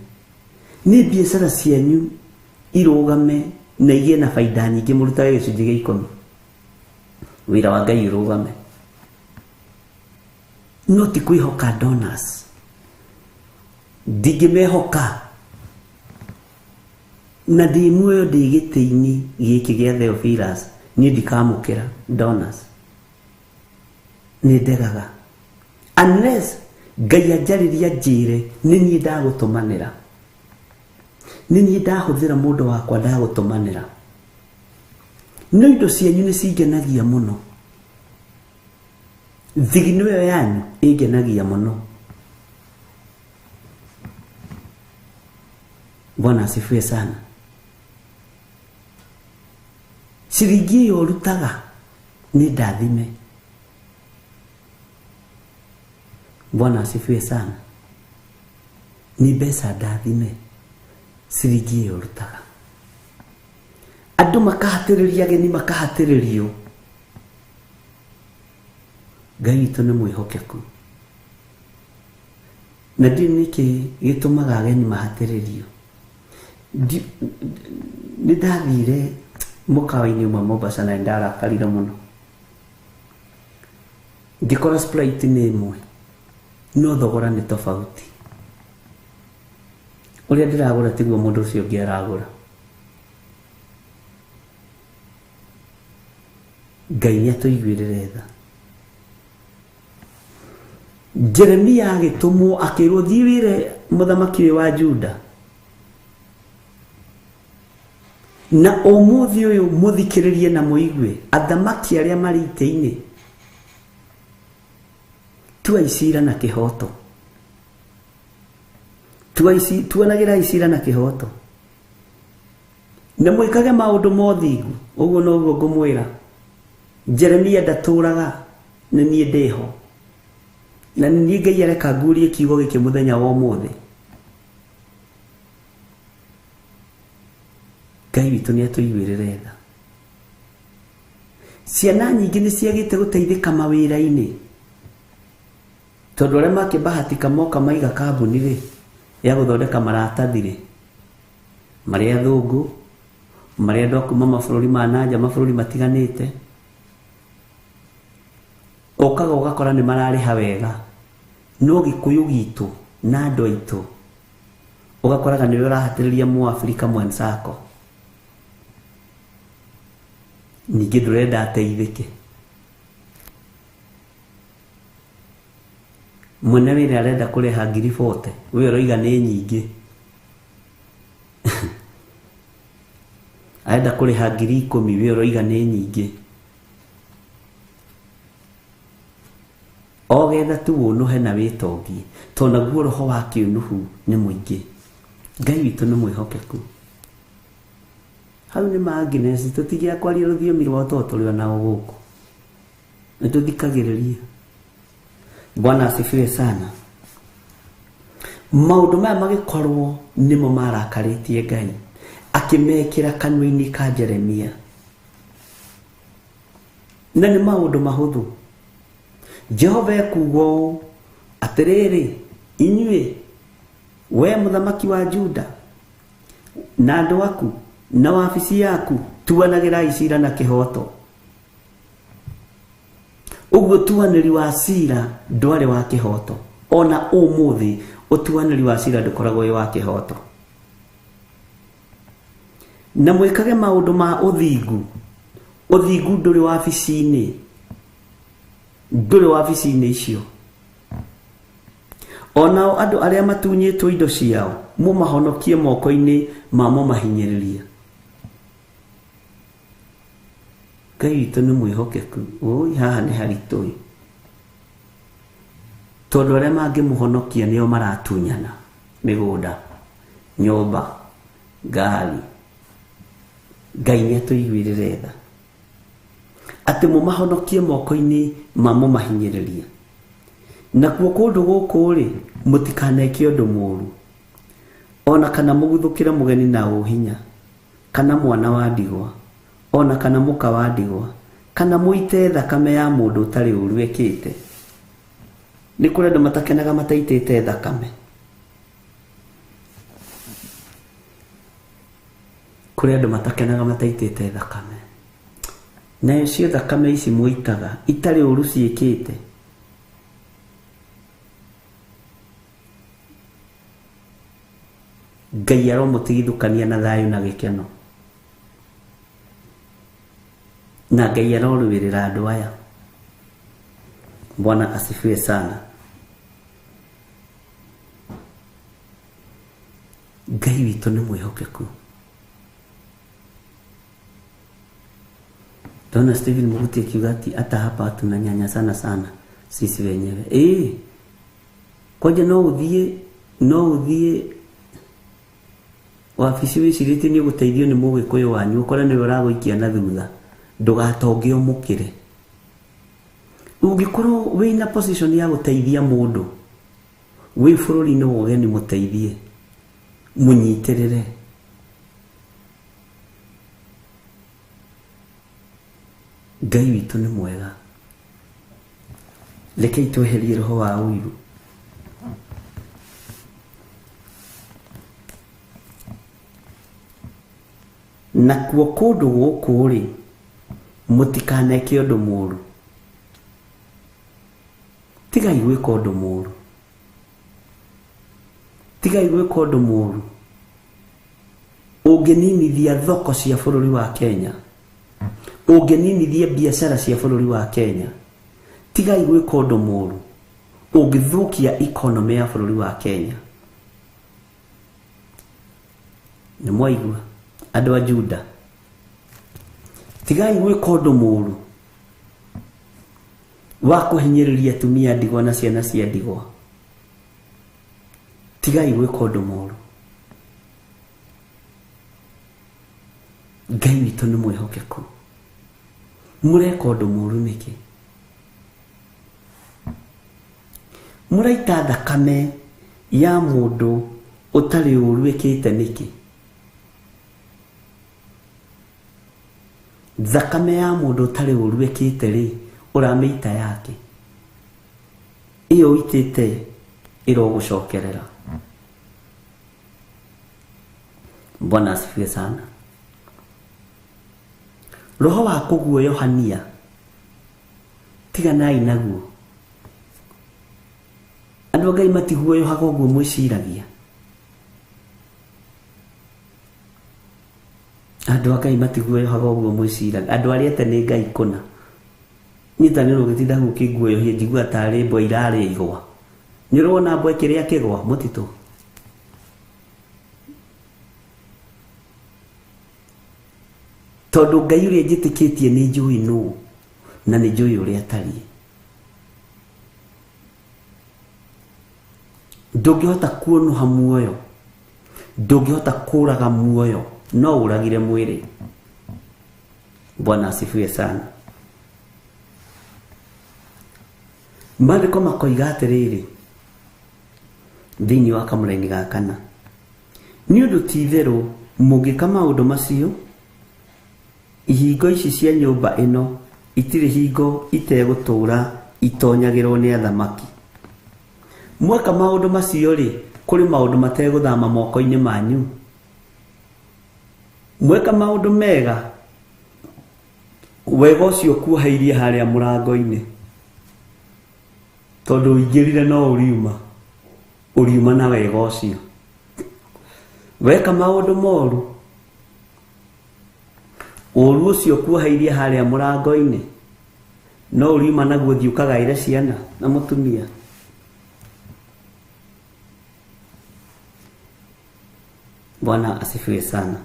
nĩ biacara cianyu irũgame na igĩe na faida nyingĩ mũrutage gĩcunjĩ gĩa 10 wĩra wa Ngai ũrũgame no ti kwĩhoka donors. Ndingĩmehoka na ndĩ muoyo ndĩ gĩtĩ-inĩ gĩkĩ gĩa Theophilus niĩ ndikamũkĩra donors. Nĩ ndegaga unless Ngai anjarĩria njĩre nĩ niĩ ndagũtũmanĩra nĩ niĩ ndahũthĩra mũndũ wakwa ndagũtũmanĩra. No indo cianyu nĩ cingenagia mũno, thigino ĩyo yanyu ĩngenagia mũno. Bwana asifiwe sana. Ciringi ĩyo rutaga nĩ ndathime. Bwana asifiwe sana. Ni mbeca ndathime ciringi ĩyo rutaga. Andũ makahatĩrĩria ageni makahatĩrĩrio. Ngai witũ nĩ mwĩhokeku. Na ndĩ nĩkĩ gĩtũmaga ageni mahatĩrĩrio. Nĩ ndathire mũkawa-inĩ ũmwe Mombasa na ndarakarire mũno. Ngĩkora Sprite nĩ ĩmwe no thogora nĩ tofauti. Ũrĩa ndĩragũra tiguo mũndũ ũcio ũngĩ aragũra. Ngai nĩatũiguĩrĩre tha. Jeremia agĩtũmwo akĩrwo thiĩ wĩre mũthamaki wa Juda. Na ũmũthĩ ũyũ mũthikĩrĩrie na mũigue athamaki arĩa marĩ itĩ-inĩ tuai cira na kĩhoto. Tuanagĩra cira na kĩhoto na mwĩkage maũndũ mothingu. Ũguo noguo ngũmwĩra. Jeremia ndatũraga nĩ niĩ ndĩho na nĩ niĩ Ngai areka ngurie kiugo gĩkĩ mũthenya wa ũmũthĩ. Ngai witũ nĩatũiguĩrĩre tha. Ciana nyingĩ nĩ ciagĩte gũteithĩka mawĩra-inĩ tondũ arĩa makĩbahatika moka maiga kambuni rĩ ya gũthondeka maratathi rĩ marĩa athũngũ marĩa andũ a kuma mabũrũri ma nanja mabũrũri matiganĩte ũkaga ũgakora nĩ mararĩha wega no Gĩkũyũ gitũ na andũ aitũ ũgakoraga nĩwe ũrahatĩrĩria Mũafrika mwenzako. Ningĩ ndũrenda ateithĩke. Mwene wĩra arenda kũrĩha 40,000 we ũroiga nĩ nyingĩ. Arenda kũrĩha 10,000 we ũroiga nĩ nyingĩ. Ogetha tu ũnũhe na wĩtongie tondũ naguo roho wa kĩũnũhu nĩ mũingĩ. Ngai witũ nĩ mwĩhokeku. Hau nĩ maanginesi tũtigĩa kwaria rũthiomi rwa ũtoto rĩo nao gũkũ. Nĩ tũthikagĩrĩria. Bwana asifiwe sana. Maũndũ maya magĩkorwo nĩmo marakarĩtie Ngai akĩmekĩra kanua-inĩ ka Jeremia. Na nĩ maũndũ mahũthũ. Jehova ekuuga ũũ atĩrĩrĩ, inyuĩ we mũthamaki wa Juda na andũ aku na wabici yaku tuanagĩrai cira na kĩhoto. Ũguo tuanĩri wa cira ndwarĩ wa kĩhoto. Ona ũmũthĩ ũtuanĩri wa cira ndũkoragwo wĩ wa kĩhoto. Na mwĩkage maũndũ ma ũthingu. Ũthingu ndũrĩ wabici-inĩ. Ndũrĩ wabici-inĩ icio. Onao andũ arĩa matunyĩtwo indo ciao mũmahonokie moko-inĩ ma mũmahinyĩrĩria. Ngai witũ nĩ mwĩhokeku. Ũi haha nĩ haritũ. Tondũ arĩa mangĩmũhonokia nĩo maratunyana mĩgũnda, nyũmba, ngari. Ngai nĩatũiguĩrĩre tha atĩ mũmahonokie moko-inĩ ma mũmahinyĩrĩria. na kundu guku ri mutikaneke undu muru ona kana muguthukira mugeni na uhinya kana mwana wa ndigwa ona kana muka wa ndigwa kana muite thakame ya mundu utari uru ekite ni kuri andu matakenaga mataitite thakame kuri andu matakenaga mataitite thakame na cio thakame ici muitaga itari uru ciikite Ngai aromutigithukania na thayu na gikeno na Ngai aroruirira andu aya. Bwana asifiwe sana. Ngai witu ni mwihokeku. Dona Steven Muguti akiuga ati hata hapa tunanyanya sana sisi wenyewe. Kwaje no uthie wabici wicirite ni guteithio ni mugikuyu wanyu ukora ni uraguikia na thutha ndugatonge umukire ungikorwo wina position ya guteithia mundu wi bururi ni wogeni muteithie munyitirire Ngai witu ni mwega lekei tweherie roho wa uiru na kuo kundu guku ri mutikaneke undu muru tigai gwika undu muru tigai gwika undu muru ungininithia thoko cia bururi wa Kenya ungininithia biashara cia bururi wa Kenya tigai gwika undu muru ungithukia economy ya bururi wa Kenya ni mwaigua andu a Juda tigai gwika undu muru wa kuhinyiriria tumia ndigwa na ciana cia ndigwa tigai gwika undu muru Ngai witu ni mwihokeku mureka undu muru niki muraita thakame ya mundu utari uru ekite niki thakame ya mundu utari uru ekite ri urameita yake iyo itite irogucokerera. Bwana asifiwe sana. Roho wa kuguoyohania tiganai naguo andu Ngai matiguoyohaga uguo mwiciragia andu Ngai matiguoyohaga uguo mwiciragia andu aria tene Ngai kuna nyitaniro gitinda gukiguoyohia njigua tari mbo irari igwa nirona mbo kiria kigwa mutitu tondu Ngai uria njitikitie ni njui nu na ni njui uria tari ndungihota kuonuha muoyo ndungihota kuraga muoyo no uragire mwiri. Bwana asifiwe sana. Maandiko makoiga atiriri thiini wa kamuraini ga kana ni undu ti theru mungika maundu macio ihingo ici cia nyumba ino itiri hingo itegutura itonyagirwo ni athamaki mweka maundu macio ri kuri maundu mateguthama moko-ini manyu mweka maundu mega wega ucio kuhairie haria murango-ini tondu ingirire no uriuma na wega ucio weka maundu moru uru ucio kuhairie haria murango-ini no uriuma naguo thiukaga ire ciana na mutumia. Bwana asifiwe sana.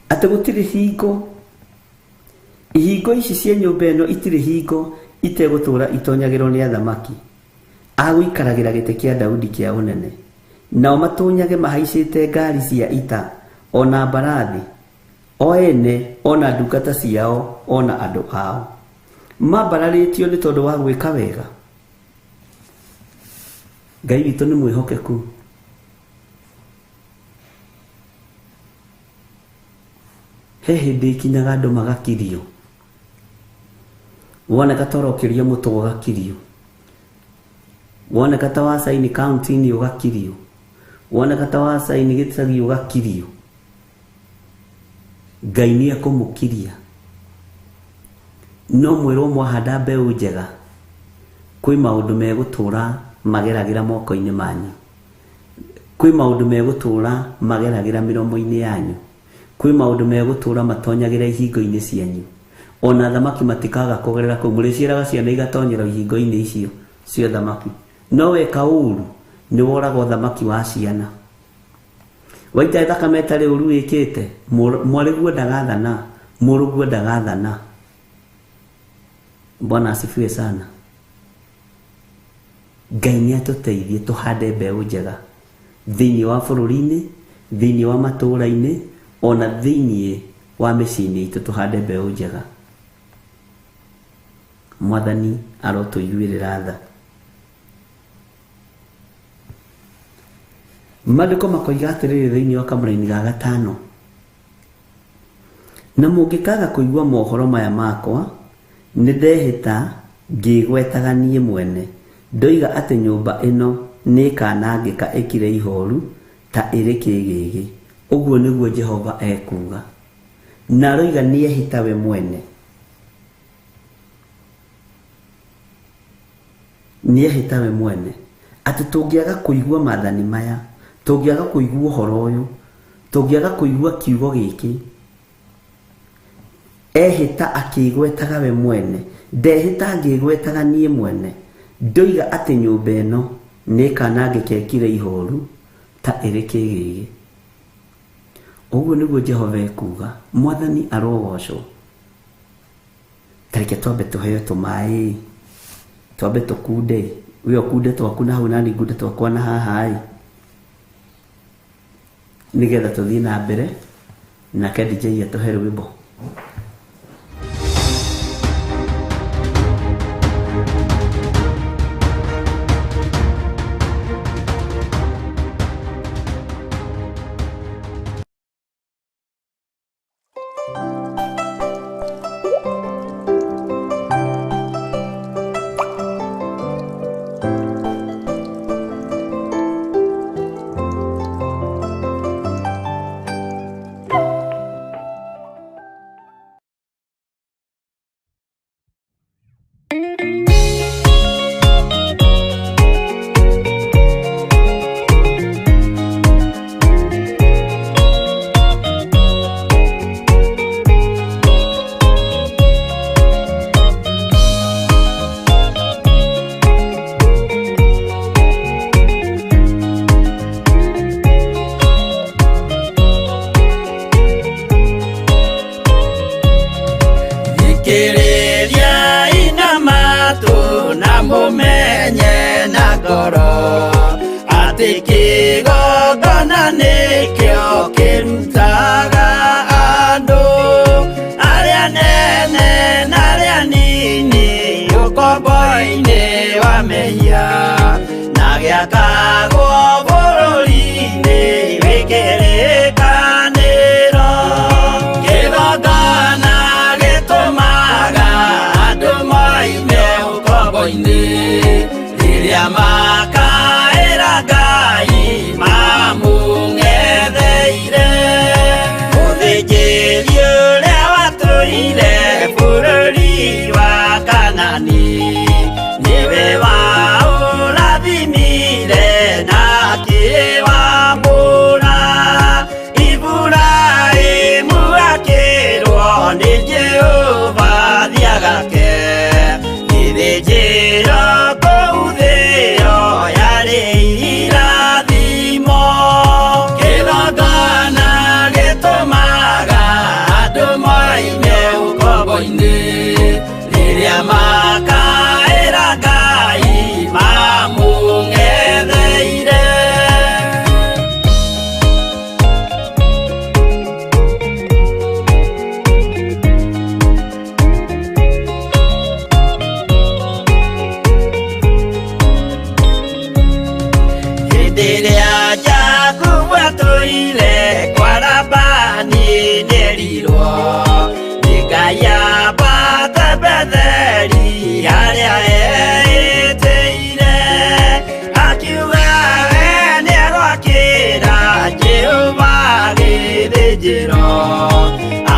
Ate gutiri hingo ihingo ici cia nyumba ino itiri hingo itegutura itonyagirwo ni athamaki agwikaragira gite kia Daudi kia unene nao matunyage mahaicite ngari cia ita ona mbarathi o ene ona ndungata ciao ona andu ao mambararitio ni tondu wa gwika wega Ngai witũ nĩ mwĩhokeku. He hĩndĩ ikinyaga andũ magakirio, woneka ta ũrokĩria mũtwe ũgakirio, woneka ta wacaini kaunti-inĩ ũgakirio, woneka ta wacaini gĩcagi ũgakirio, Ngai nĩ ekũmũkiria. No mwĩrwo mwahanda mbeũ njega, kwĩ maũndũ megũtũra mageragĩra moko-inĩ manyu, kwĩ maũndũ megũtũra mageragĩra mĩromo-inĩ yanyu, kwĩ maũndũ megũtũra matonyagĩra ihingo-inĩ cianyu. Ona thamaki matikaga kũgerera kũu, mũrĩciĩraga ciana igatonyera ihingo-inĩ icio cio thamaki. No weka ũru nĩ woragwo thamaki wa ciana. Waita thakame ĩtarĩ ũru wĩkĩte, mwarĩguo ndagathana, mũrũguo ndagathana. Bwana asifiwe sana. Ngai nĩ atũteithie tũhande mbeũ njega thĩinĩ wa bũrũri-inĩ, thĩinĩ wa matũũra-inĩ, ona thĩinĩ wa mĩciĩ-inĩ itũ tũhande mbeũ njega. Mwathani arotũiguĩrĩra tha. Maandĩko makoiga atĩrĩrĩ thĩinĩ wa kamũra-inĩ ga 5, na mũngĩkaga kũigua mohoro maya makwa, nĩ ndehĩta ngĩgwetaga niĩ mwene, ndoiga atĩ nyũmba ĩno nĩ ĩkanangĩka ĩkire ihooru ta ĩrĩ kĩgĩgĩ. Ũguo nĩguo Jehova ekuga. Na aroiga nĩehĩta we mwene, nĩehĩta we mwene atĩ tũngĩaga kũigua maathani maya, tũngĩaga kũigua ũhoro ũyũ, tũngĩaga kũigua kiugo gĩkĩ, ehĩta akĩgwetaga we mwene, ndehĩta ngĩgwetaga niĩ mwene, ndoiga atĩ nyũmba ĩno nĩ ĩkanangĩka ĩkire ihooru ta ĩrĩ kĩgĩgĩ. Ũguo nĩguo Jehova ekuga. Mwathani arogocwo. Tareke twambe tũheo tũmaĩ, twambe tũkunde, we ũkunde twaku na hau nani ngunde twakwa na haha, nĩgetha tũthiĩ na mbere nake DJ atũhe rwĩmbo. Niwe wa urathimire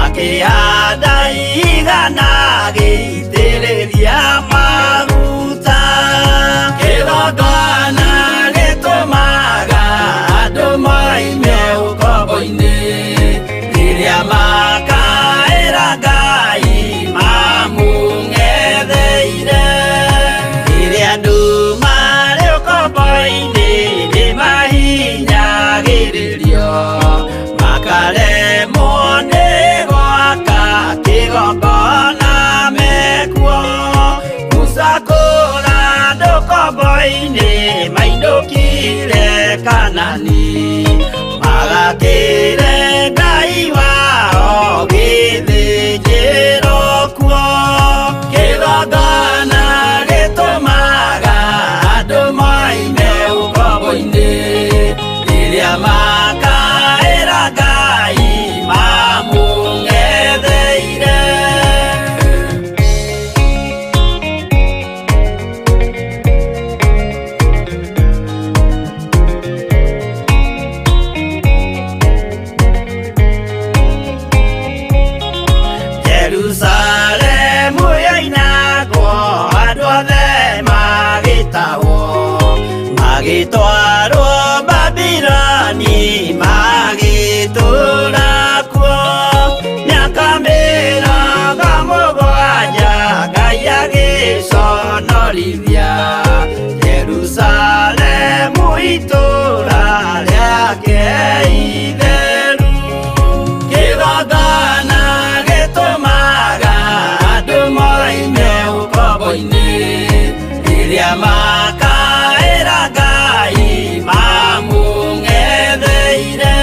akĩhanda igana gĩitĩrĩria maguta. Kĩgongona gĩtũmaga andũ moime ũkombo-inĩ rĩrĩa makaĩra Ngai mamũng'etheire. Rĩrĩa andũ marĩ ũkombo-inĩ nĩmahinyagĩrĩrio makaremwo nĩ gwaka kĩgongona mekuo. Musa kũra andũ ũkombo-inĩ mainũkire Kanani magakĩre Ngai wao gĩthĩnjĩro kuo. Kĩgongona gĩtũmaga andũ moime ũkombo-inĩ rĩrĩa makaĩra Ngai mamũng'etheire. Jerusalemu yainagwo andũ othe magĩtahwo magĩtwarwo Babironi magĩtũũra kuo mĩaka mĩrongo mũgwanja Ngai agĩconorithia Jerusalemu itũũra rĩake itheru. Kĩgongona gĩtũmaga andũ moime ũkombo-inĩ rĩrĩa makaĩra Ngai mamũng'etheire.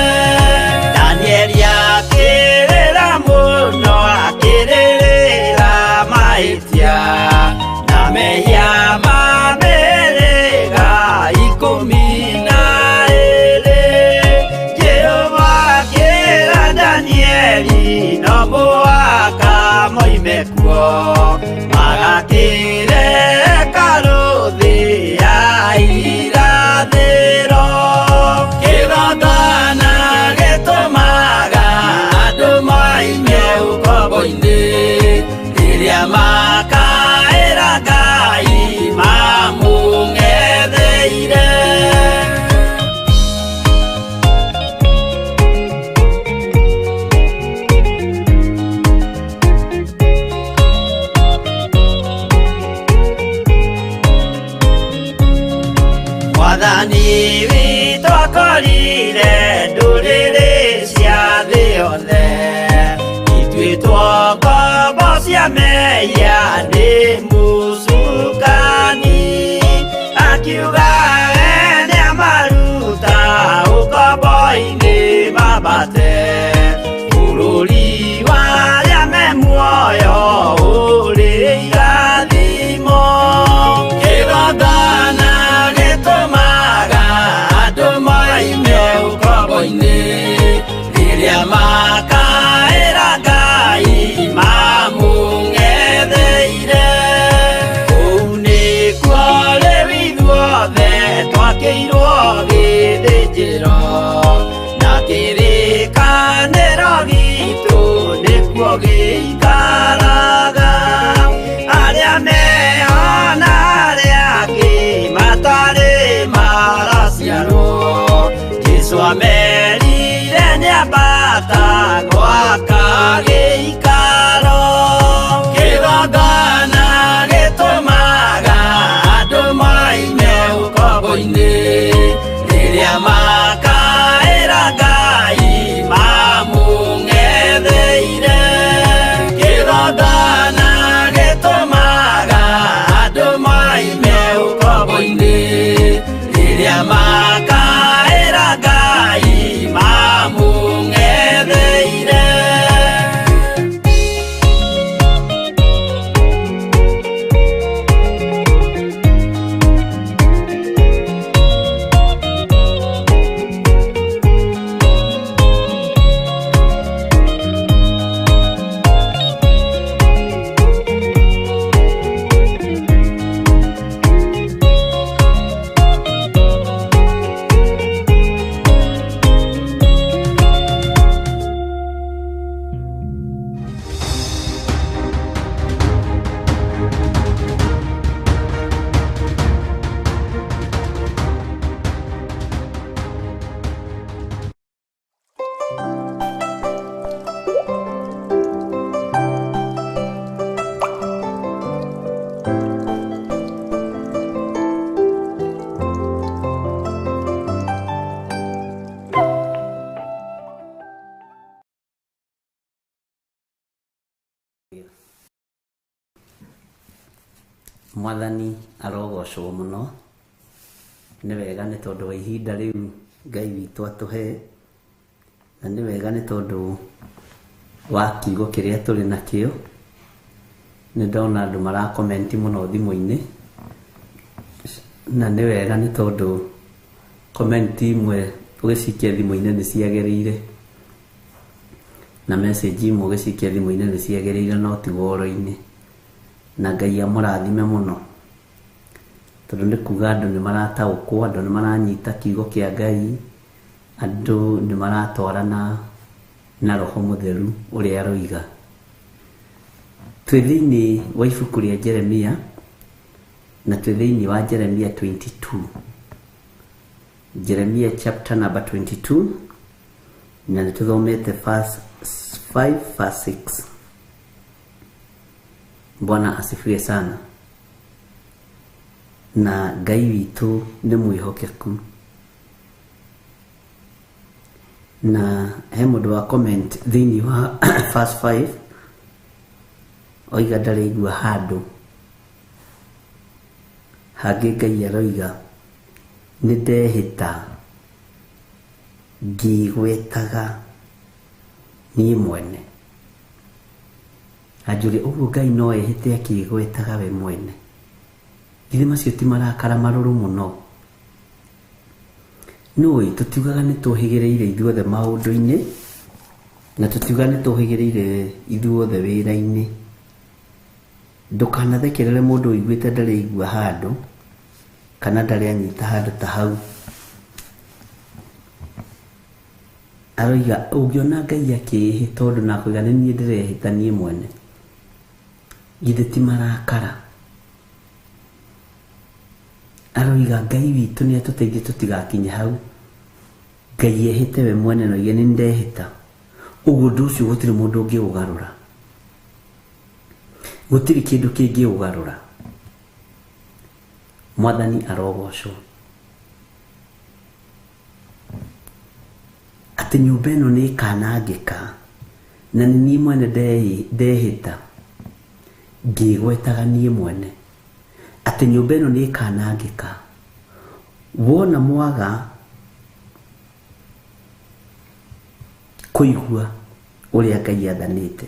Danieli akĩrĩra mũno akĩrĩrĩra mahĩtia na mehia ma mĩhĩrĩga 12. Jehova akĩra Danieli no mũhaka moime kuo magakĩre karũthĩ ya irathĩro. Kĩgongona gĩtũmaga andũ moime ũkombo-inĩ rĩrĩa makaĩra Ngai mamũng'etheire. Mwathani witũ akorire ndũrĩrĩ cia thĩ yothe ituĩtwo ngombo cia mehia nĩ mũcukani. Akiuga we nĩamaruta ũkombo-inĩ mambate bũrũri wa arĩa me muoyo ũrĩ irathimo. Kĩgongona gĩtũmaga andũ moime ũkombo-inĩ rĩrĩa makaĩra Ngai mamũng'etheire. Mwathani arogocwo muno nĩ wega nĩ tondũ wa ihinda rĩu Ngai witũ atũhe, na nĩ wega nĩ tondũ wa kiugo kĩrĩa tũrĩ nakĩo. Nĩ ndona andũ marakomenti mũno thimũ-inĩ, na nĩ wega nĩ tondũ komenti imwe ũgĩcikia thimũ-inĩ nĩ ciagĩrĩire, na message imwe ũgĩcikia thimũ-inĩ nĩ ciagĩrĩire, no ti woro-inĩ. Na Ngai amũrathime mũno tondũ nĩ kuga andũ nĩ marataũkwo, andũ nĩ maranyita kiugo kĩa Ngai, andũ nĩ maratwarana na Roho Mũtheru ũrĩa aroiga. Twĩ thĩinĩ wa ibuku rĩa Jeremia, na twĩ thĩinĩ wa Jeremia 22, Jeremia chapter number 22, na nĩ tũthomete verse 5 verse 6. Bwana asifiwe sana. Na Ngai witũ nĩ mwĩhokeku. Na he mũndũ wa comment thĩinĩ wa verse 5 oiga ndaraigua handũ hangĩ Ngai aroiga nĩ ndehĩta ngĩgwetaga niĩ mwene. Anjũrĩ ũguo Ngai no ehĩte akĩgwetaga we mwene? Githĩ macio ti marakara marũrũ mũno? Nũĩ tũtiugaga nĩ tũhĩgĩrĩire ithuothe maũndũ-inĩ, na tũtiugaga nĩ tũhĩgĩrĩire ithuothe wĩra-inĩ. Ndũkanathekerere mũndũ ũiguĩte ndarĩ igua handũ kana ndarĩ anyita handũ ta hau. Aroiga ũngĩona Ngai akĩhĩ tondũ nakwĩga nĩ niĩ ndĩrehĩta niĩ mwene. Githĩ ti marakara? Aroiga Ngai witũ nĩ atũteithie tũtigakinye hau. Ngai ehĩte we mwene na oige nĩ ndehĩta. Ũguo ũndũ ũcio gũtirĩ mũndũ ũngĩũgarũra, gũtirĩ kĩndũ kĩngĩũgarũra. Mwathani arogocwo. Atĩ nyũmba ĩno nĩ ĩkanangĩka na nĩ niĩ mwene ndehĩta ngĩgwetaga niĩ mwene. Atĩ nyũmba ĩno nĩ ĩkanangĩka. Wona mwaga kũigua ũrĩa Ngai athanĩte,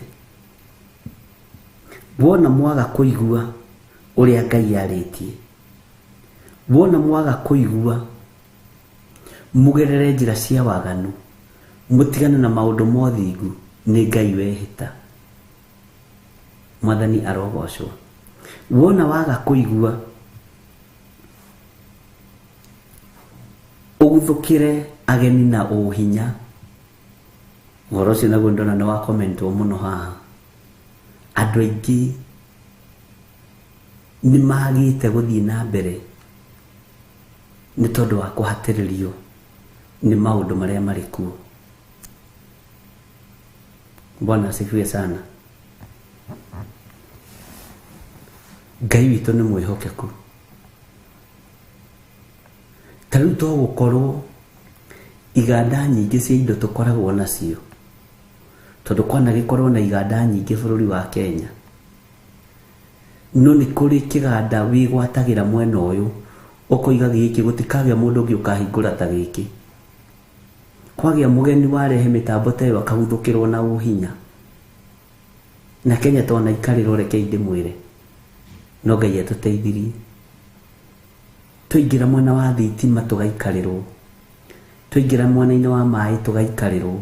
wona mwaga kũigua ũrĩa Ngai arĩtie, wona mwaga kũigua mũgerere njĩra cia waganu, mũtigane na maũndũ mothingu, nĩ Ngai wehĩta. Mwathani arogocwo. Wona waga kũigua ũguthũkĩre ageni na ũhinya. Ũhoro ũcio naguo ndona nĩ wa komentwo mũno haha. Andũ aingĩ nĩ magĩte gũthiĩ na mbere nĩ tondũ wa kũhatĩrĩrio nĩ maũndũ marĩa marĩ kuo. Bwana asifiwe sana. Ngai witũ nĩ mwĩhokeku. Ta rĩu to gũkorwo iganda nyingĩ cia indo tũkoragwo nacio, tondũ kwanagĩkorwo na iganda nyingĩ bũrũri wa Kenya, no nĩ kũrĩ kĩganda wĩgwatagĩra mwena ũyũ ũkoiga gĩkĩ gũtikagĩa mũndũ ũngĩ ũkahingũra ta gĩkĩ. Kwagĩa mũgeni warehe mĩtambo ta ĩyo akaguthũkĩrwo na ũhinya. Na Kenya twana ikarĩrwo reke ndĩmwĩre, no Ngai atũteithirie. Tũingĩra mwena wa thitima tũgaikarĩrwo, tũingĩra mwena-inĩ wa maĩ tũgaikarĩrwo,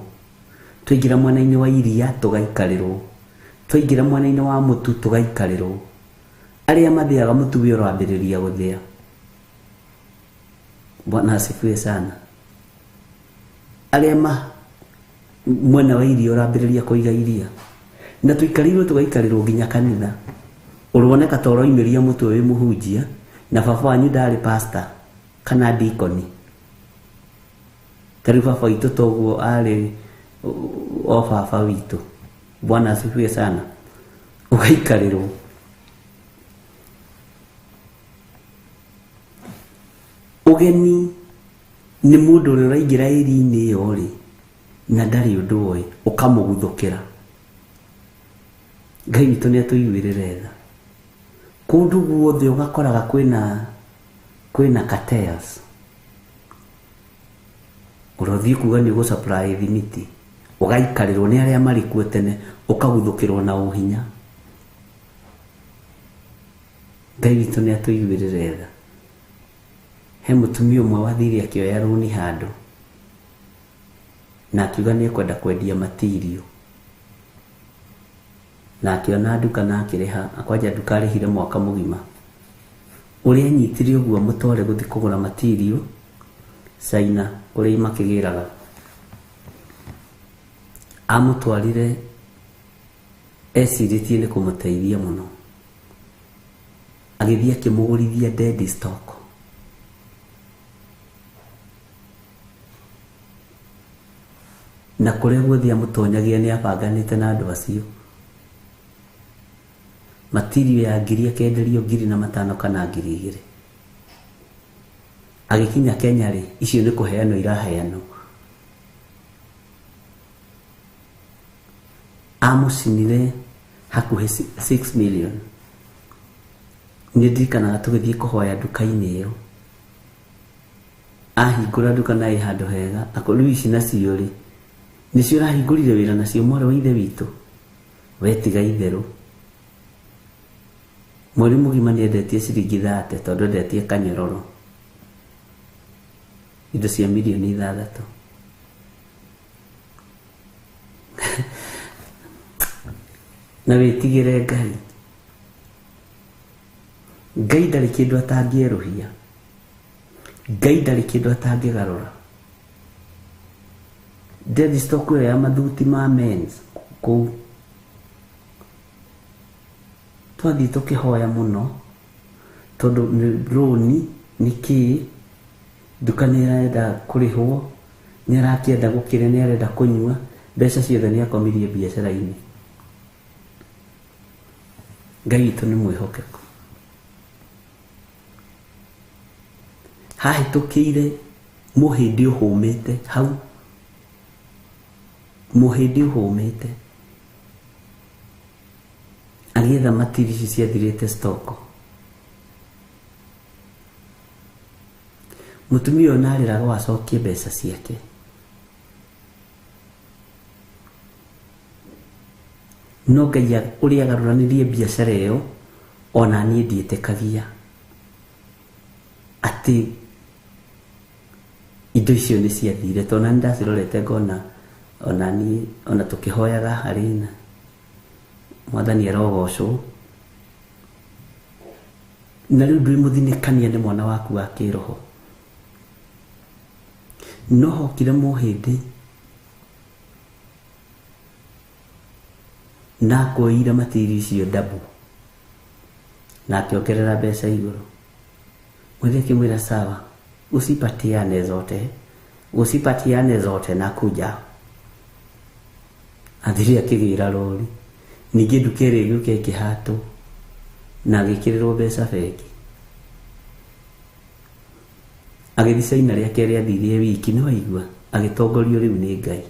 tũingĩra mwena-inĩ wa iria tũgaikarĩrwo, tũingĩra mwena-inĩ wa mũtu tũgaikarĩrwo. Arĩa mathĩaga mũtu wĩ ũrambĩrĩria gũthĩa. Bwana asifiwe sana. Arĩa mwena wa iria ũrambĩrĩria kũiga iria, na tũikarĩirwo tũgaikarĩrwo nginya kanitha. Ũroneka ta ũroimĩria mũtu wĩ mũhunjia na baba wanyu ndarĩ pastor kana deacon. Tarĩ baba witũ toguo arĩ o baba witũ. Bwana asifiwe sana. Ũgaikarĩrwo. Ũgeni nĩ mũndũ ũrĩa ũraingĩra ĩri-inĩ ĩyo rĩ na ndarĩ ũndũ oĩ, ũkamũguthũkĩra. Ngai witũ nĩ atũiguĩrĩre tha. kundu guothe ugakoraga kwina cartels urothi kuga ni go supply thimiti ugaikarirwo ni aria mari kuo tene ukaguthukirwo na uhinya. Ngai witũ nĩ atũiguĩrĩre tha. He mũtumia ũmwe wathire akĩoya rũni handũ na akiuga nĩ kwenda kwendia material na akiona nduka na akĩrĩha akwanja nduka arĩhire mwaka mũgima. Ũrĩa anyitire ũguo mũtware gũthiĩ kũgũra material China ũrĩa makĩgĩraga amũtwarire ecirĩtie nĩ kũmũteithia mũno. Agĩthiĩ akĩmũgũrithia dead stock. Na kũrĩa guothe amũtonyagia nĩ abanganĩte na andũ acio. Material ya ngiri akenderio 5,000 kana 2,000. Agĩkinya Kenya rĩ, icio nĩ kũheanwo iraheanwo. Amũcinire hakuhĩ 6 million. Nĩ ndirikanaga tũgĩthiĩ kũhoya nduka-inĩ ĩyo. Ahingũra nduka na ĩ handũ hega, akorwo ici nacio rĩ, nĩcio arahingũrire wĩra nacio mwarĩ wa ithe witũ. Wetiga itherũ. Mweri mũgima nĩ endetie ciringi 30 tondũ endetie kanyororo. Indo cia mirioni 6. Na wĩtigĩre Ngai. Ngai ndarĩ kĩndũ atangĩerũhia. Ngai ndarĩ kĩndũ atangĩgarũra. Dead stock ya mathuti ma mens kũu. Twathiĩ tũkĩhoya mũno tondũ rũni nĩkĩ nduka nĩ arenda kũrĩhwo, nĩ arakĩenda gũkĩrĩa, nĩ arenda kũnyua, mbeca ciothe nĩ akomirie biacara-inĩ. Ngai witũ nĩ mwĩhokeku. Hahĩtũkĩire mũhĩndĩ ũhũmĩte hau. Mũhĩndĩ ũhũmĩte agĩetha material ici ciathirĩte stock. Mũtumia ũyũ narĩraga acokie mbeca ciake. No Ngai ũrĩa agarũranirie biacara ĩyo ona niĩ ndiĩtĩkagia atĩ indo icio nĩ ciathire, tondũ nĩ ndacirorete ngona ona niĩ ona tũkĩhoyaga harĩ na Mwathani arogocwo. Na rĩu ndĩmũthinĩkania nĩ mwana waku wa kĩroho. No hokire mũhĩndĩ na kuoire material icio double na akĩongerera mbeca igũrũ. Mwĩrĩ akĩmwĩra sawa, usipatiane zote na kuja. Athiri akĩgĩra rori. Ningĩ nduka ĩrĩa ĩgĩũka ĩkĩhatwo na agĩkĩrĩrwo mbeca bengi. Agĩthiĩ China rĩake rĩa thirie wiki, nĩ waigua agĩtongorio rĩu nĩ Ngai.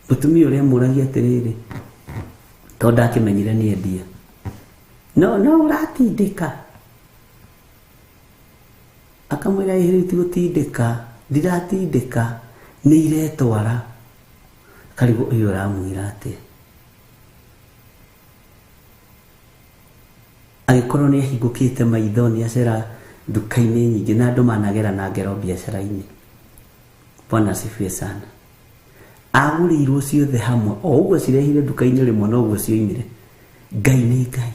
Mũtumia ũrĩa mũragia atĩrĩrĩ, tondũ ndakĩmenyire nĩ endia. No ũratindĩka. Akamwĩra rĩu ti gũtindĩka, ndiratindĩka, nĩ iretwara. Karigũ ũyũ ũramwĩra atĩa. Agĩkorwo nĩ ahingũkĩte maitho, nĩ acera nduka-inĩ nyingĩ na andũ managera na ngero biacara-inĩ. Bwana asifiwe sana. Agũrĩirwo ciothe hamwe, o ũguo cirehire nduka-inĩ rĩmwe na ũguo cioimire. Ngai nĩ Ngai.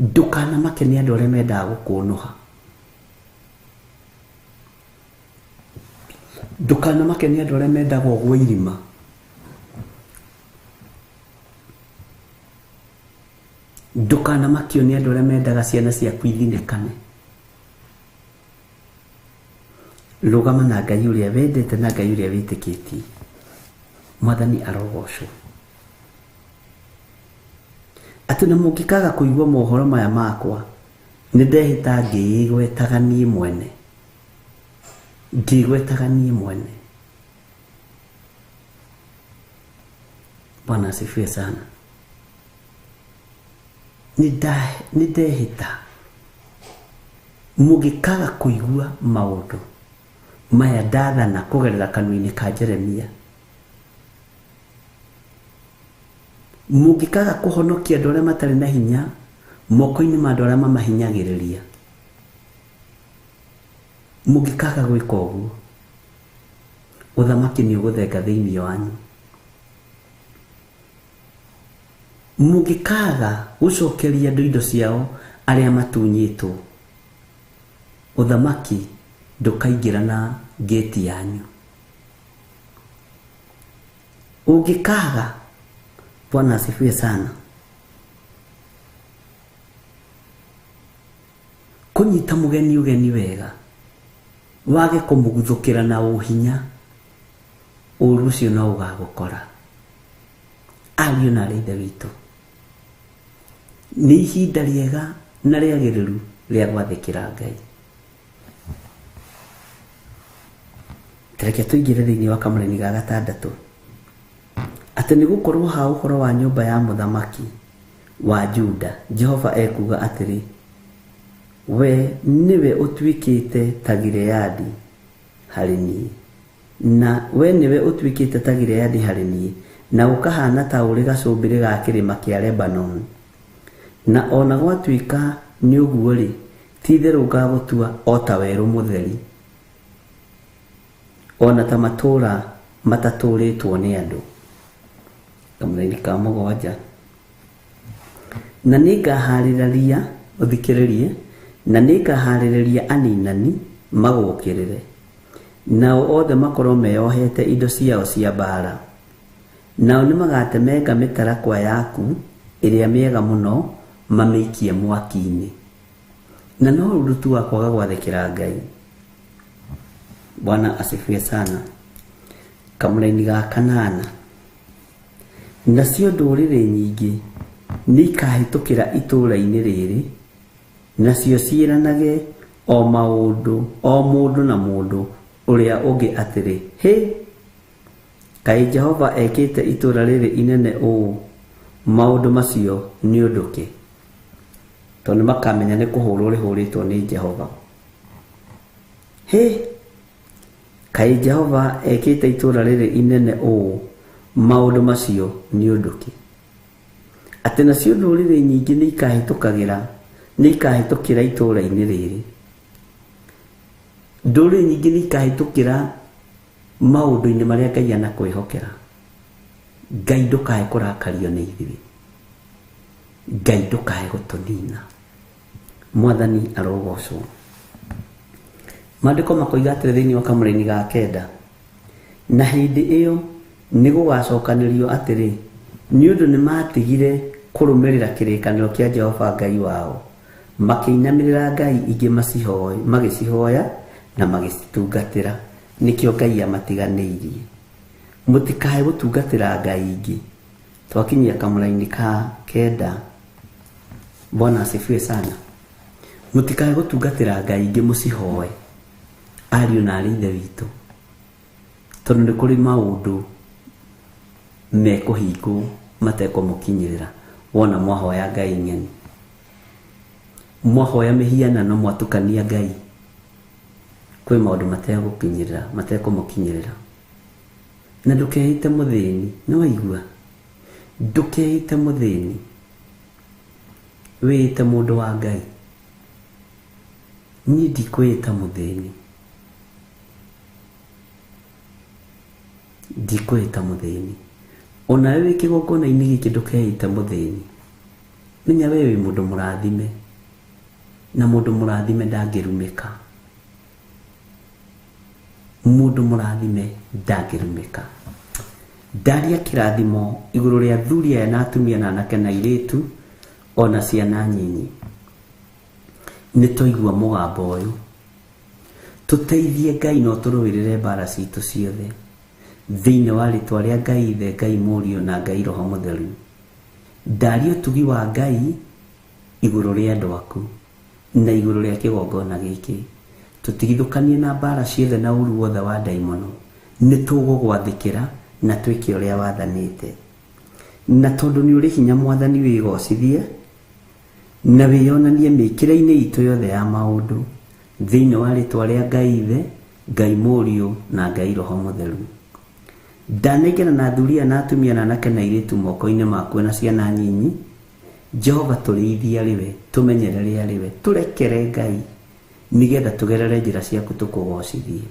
Ndũkanamake nĩ andũ arĩa mendaga gũkũnũha. Ndũkanamake nĩ andũ arĩa mendaga ũgwe irima. Ndũkanamakio nĩ andũ arĩa mendaga ciana ciaku ithinĩkane. Rũgama na Ngai ũrĩa wendete na Ngai ũrĩa wĩtĩkĩtie. Mwathani arogocwo. Atĩ na mũngĩkaga kũigua mohoro maya makwa, nĩ ndehĩta ngĩĩgwetaga niĩ mwene. Ngĩĩgwetaga niĩ mwene. Bwana asifiwe sana. nindehĩta mũngĩkaga kũigua maũndũ maya ndathana kũgerera kanua-inĩ ka Jeremia, mũngĩkaga kũhonokia andũ arĩa matarĩ na hinya moko-inĩ ma andũ arĩa mamahinyagĩrĩria, mũngĩkaga gwĩka ũguo, ũthamaki nĩ ũgũthenga thĩinĩ wanyu. Mũngĩkaga gũcokeria andũ indo ciao arĩa matunyĩtwo, ũthamaki ndũkaingĩra na gate yanyu. Ũngĩkaga, Bwana asifiwe sana, kũnyita mũgeni wega, wage kũmũguthũkĩra na ũhinya, ũru ũcio no ũgagũkora. Ariũ na aarĩ a Ithe witũ, nĩ ihinda rĩega na rĩagĩrĩru rĩa gwathĩkĩra Ngai. Reke tũingĩre thĩinĩ wa kamũra-inĩ ga 6, atĩ nĩ gũkorwo ha ũhoro wa nyũmba ya mũthamaki wa Juda, Jehova ekuga atĩrĩ, we niwe ũtuĩkĩte ta Gileadi harĩ niĩ, na we niwe ũtuĩkĩte ta Gileadi harĩ niĩ, na ũkahana ta ũrĩ gacũmbĩrĩ ga kĩrĩma kĩa Lebanon. Na ona gwatuĩka nĩ ũguo rĩ, ti-itherũ ngagũtua o ta werũ mũtheri, ona ta matũũra matatũũrĩtwo nĩ andũ. Kamũra-inĩ ka 7, na nĩngaharĩrĩria, ũthikĩrĩrie, na nĩngaharĩrĩria aninani magũkĩrĩre, nao othe makorwo meyohete indo ciao cia mbaara, nao nĩ magatemenga mĩtarakwa yaku ĩrĩa mĩega mũno mamĩikie mwaki-inĩ. Na no ũndũ tu wa kwaga gwathĩkĩra Ngai. Bwana asifiwe sana. Kamũra-inĩ ga 8, nacio ndũrĩrĩ nyingĩ nĩ ikahĩtũkĩra itũũra-inĩ rĩrĩ, nacio ciĩranage o maũndũ, o mũndũ na mũndũ ũrĩa ũngĩ atĩrĩ, hĩ, kaĩ Jehova ekĩte itũũra rĩrĩ inene ũũ, maũndũ macio nĩ ũndũ kĩ? Tondũ makamenya nĩ kũhũrwo rĩhũrĩtwo nĩ Jehova. Hĩ, kaĩ Jehova ekĩte itũũra rĩrĩ inene ũũ, maũndũ macio nĩ ũndũ kĩ? Atĩ nacio ndũrĩrĩ nyingĩ nĩ ikahĩtũkĩra itũũra-inĩ rĩrĩ. Ndũrĩrĩ nyingĩ nĩ ikahĩtũkĩra maũndũ-inĩ marĩa Ngai anakwĩhokera. Ngai ndũkae kũrakario nĩ ithuĩ, Ngai ndũkae gũtũnina. Mwathani arogocwo. Maandĩko makoiga atĩrĩ thĩinĩ wa kamũra-inĩ ga 9, na hĩndĩ ĩyo nĩ gũgacokanĩrio atĩrĩ, nĩ ũndũ nĩ matigire kũrũmĩrĩra kĩrĩkanĩro kĩa Jehova Ngai wao, makĩinamĩrĩra ngai ingĩ magĩcihoya na magĩcitungatĩra, nĩkĩo Ngai amatiganĩirie. Mũtikae gũtungatĩra ngai ingĩ. Twakinyia kamũra-inĩ ka 9. Bwana asifiwe sana. Mũtikae gũtungatĩra ngai ingĩ mũcihoe, ariũ na aarĩ a Ithe witũ, tondũ nĩ kũrĩ maũndũ mekũhingwo matekũmũkinyĩrĩra. Wona mwahoya ngai ng'eni, mwahoya mĩhianano, mwatukania Ngai, kwĩ maũndũ matekũmũkinyĩrĩra. Na ndũkehĩte mũthĩni, nĩ waigua? Ndũkehĩte mũthĩni, wĩĩte mũndũ wa Ngai. Niĩ ndikwĩĩta mũthĩni, ndikwĩĩta mũthĩni. Ona wewe kĩgongona-inĩ gĩkĩ ndũkeĩte mũthĩni. Menya wewe wĩ mũndũ mũrathime, na mũndũ mũrathime ndangĩrumĩka. Mũndũ mũrathime ndangĩrumĩka. Ndaria kĩrathimo igũrũ rĩa athuri aya na atumia na anake na airĩtu ona ciana nyinyi. Nĩ twaigua mũgambo ũyũ, tũteithie Ngai no tũrũĩrĩre mbaara citũ ciothe thĩinĩ wa rĩtwa rĩa Ngai Ithe, Ngai Mũriũ na Ngai Roho Mũtheru. Ndaria ũtugi wa Ngai igũrũ rĩa andũ aku na igũrũ rĩa kĩgongona gĩkĩ. Tũtigithũkanie na mbaara ciothe na ũru wothe wa ndaimono. Nĩ tũgũgwathĩkĩra na twĩke ũrĩa wathanĩte. Na tondũ nĩ ũrĩ hinya Mwathani, wĩgocithie na wĩyonanie mĩkĩre-inĩ itũ yothe ya maũndũ thĩinĩ wa rĩtwa rĩa Ngai Ithe, Ngai Mũriũ na Ngai Roho Mũtheru. Ndanengera na athuri na atumia na anake na airĩtu moko-inĩ maku na ciana nyinyi. Jehova tũrĩithie arĩwe, tũmenyerere arĩwe, tũrekere Ngai nĩgetha tũgerere njĩra ciaku tũkũgocithie.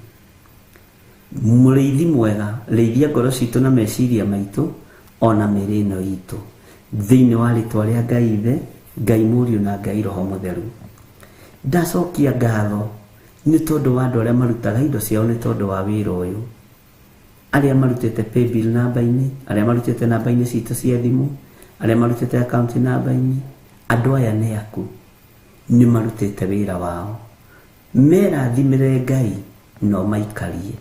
Mũrĩithi mwega, rĩithia ngoro citũ na meciria maitũ ona mĩĩrĩ ĩno itũ thĩinĩ wa rĩtwa rĩa Ngai Ithe, Ngai Mũriũ na Ngai Roho Mũtheru. Ndacokia ngatho nĩ tondũ wa andũ arĩa marutaga indo ciao, nĩ tondũ wa wĩra ũyũ, arĩa marutĩte paybill namba-inĩ, arĩa marutĩte namba-inĩ citũ cia thimũ, arĩa marutĩte account namba-inĩ. Andũ aya nĩ aku, nĩ marutĩte wĩra wao, merathimĩre Ngai no maikarie,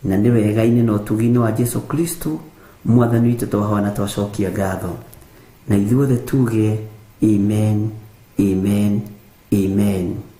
na nĩ wega-inĩ na ũtugi-inĩ wa Jesu Kristo Mwathani witũ twahana twacokia ngatho, na ithuothe tuge amen, amen, amen.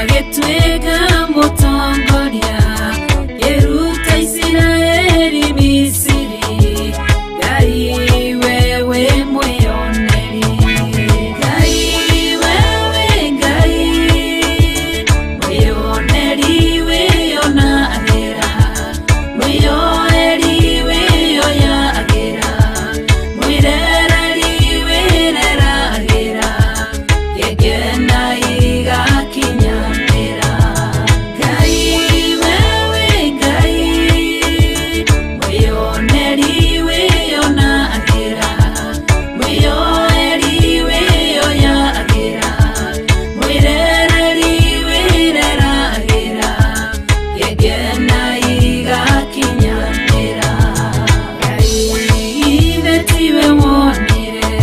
agĩtuĩka mũtongoria Yeruta Isiraeli Misiri. Ngai wewe mwĩyoneri, Ngai wewe Ngai mwĩyoneri wĩyonagĩra, mwĩyoeri wĩyoyagĩra, mwĩrereri wĩreragĩra, gĩkena igakinyanĩra. Ngai wewe Ngai mwĩyoneri wĩyonagĩra, mwĩyoeri wĩyoyagĩra, mwĩrereri wĩreragĩra, gĩkena igakinyanĩra. Ngai ithe tiwe wonire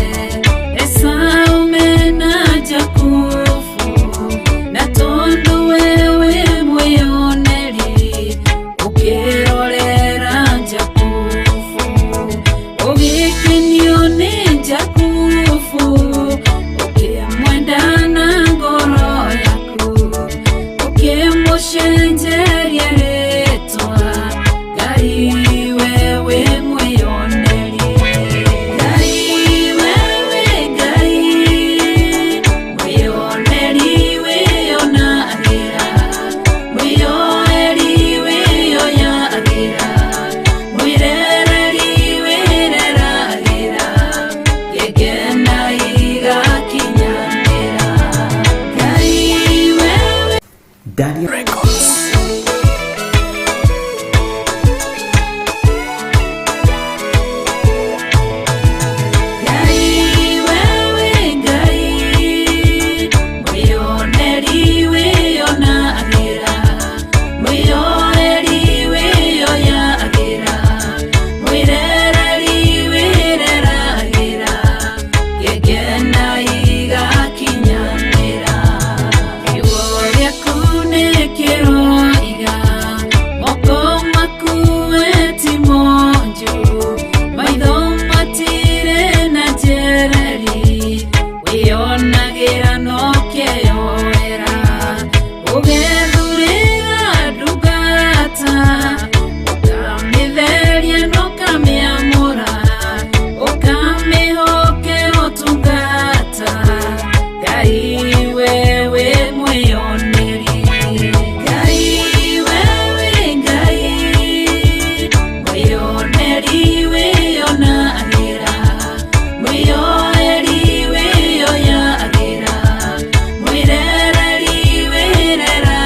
Esau mena Jakubu, na tondũ wewe mwĩyoneri ũkĩrorera Jakubu, ũgĩkenio nĩ Jakubu, ũkĩmwenda na ngoro yaku, ũkĩmũcenjeria rĩtwa. Ngai wewe mwĩyoneri, Ngai wewe Ngai mwĩyoneri wĩyonagĩra, mwĩyoeri wĩyoyagĩra, mwĩrereri wĩreragĩra, gĩkena igakinyanĩra. Ngai wewe Daria Ngai wewe Ngai mwĩyoneri wĩyonagĩra, mwĩyoeri wĩyoyagĩra, mwĩrereri wĩreragĩra, gĩkena igakinyanĩra. Kiugo gĩaku nĩ kĩroiga, moko maku ti monju, maitho matirĩ na njereri, wĩyonagĩra no kĩyoera, ũgethurĩra ndungata, ũkamĩtheria na ũkamĩamũra, ũkamĩhoke ũtungata. Ngai wewe mwĩyoneri, Ngai wewe Ngai mwĩyoneri wĩyonagĩra, mwĩyoeri wĩyoyagĩra, mwĩrereri wĩreragĩra,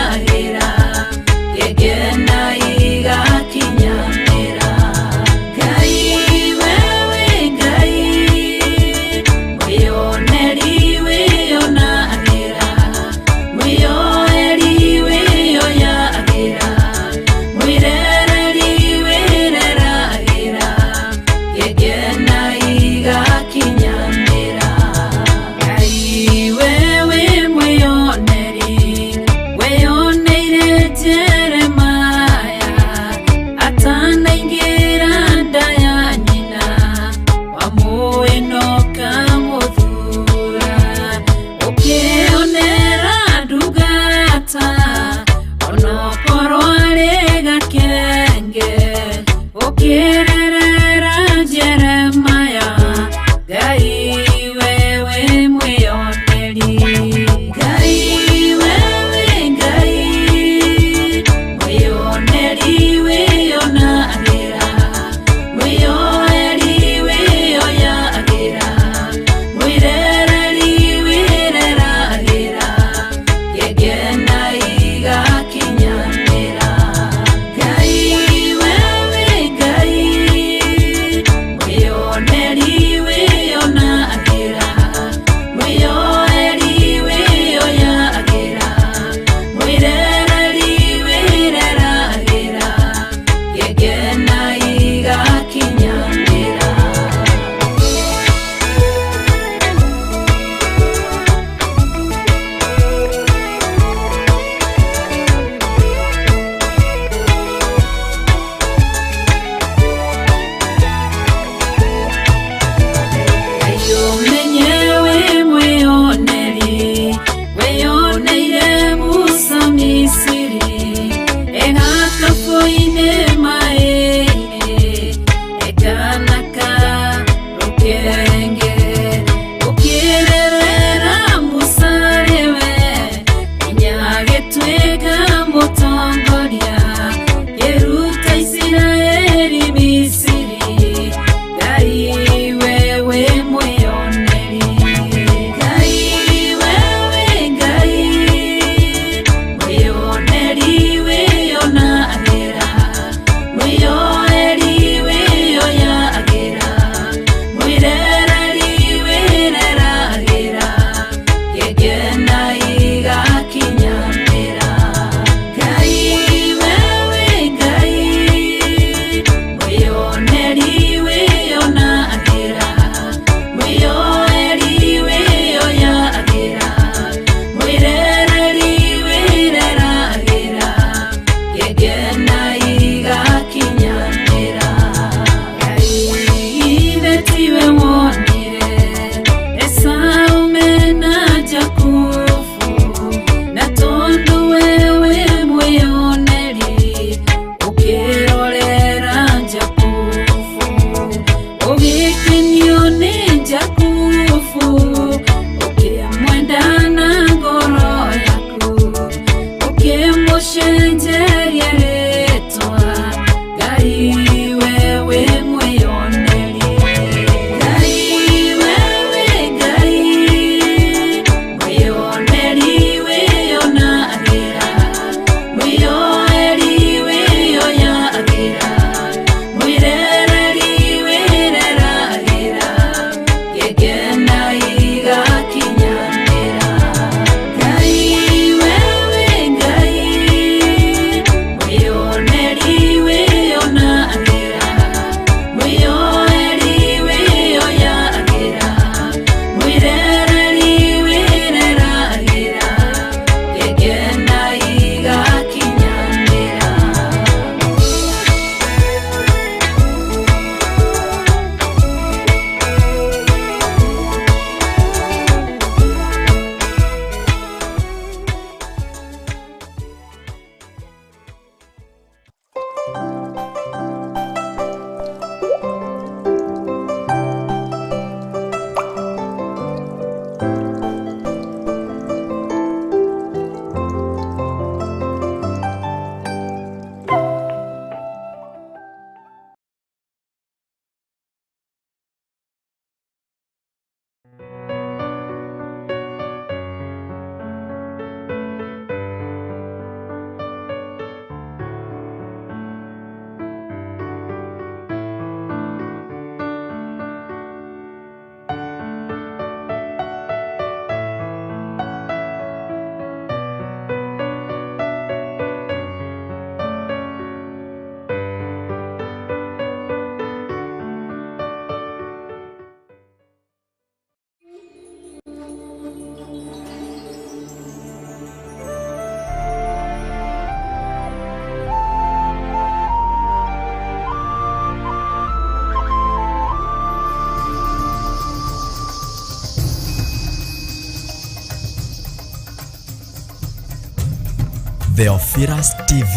Theophilus TV,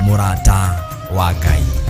Murata wa Ngai.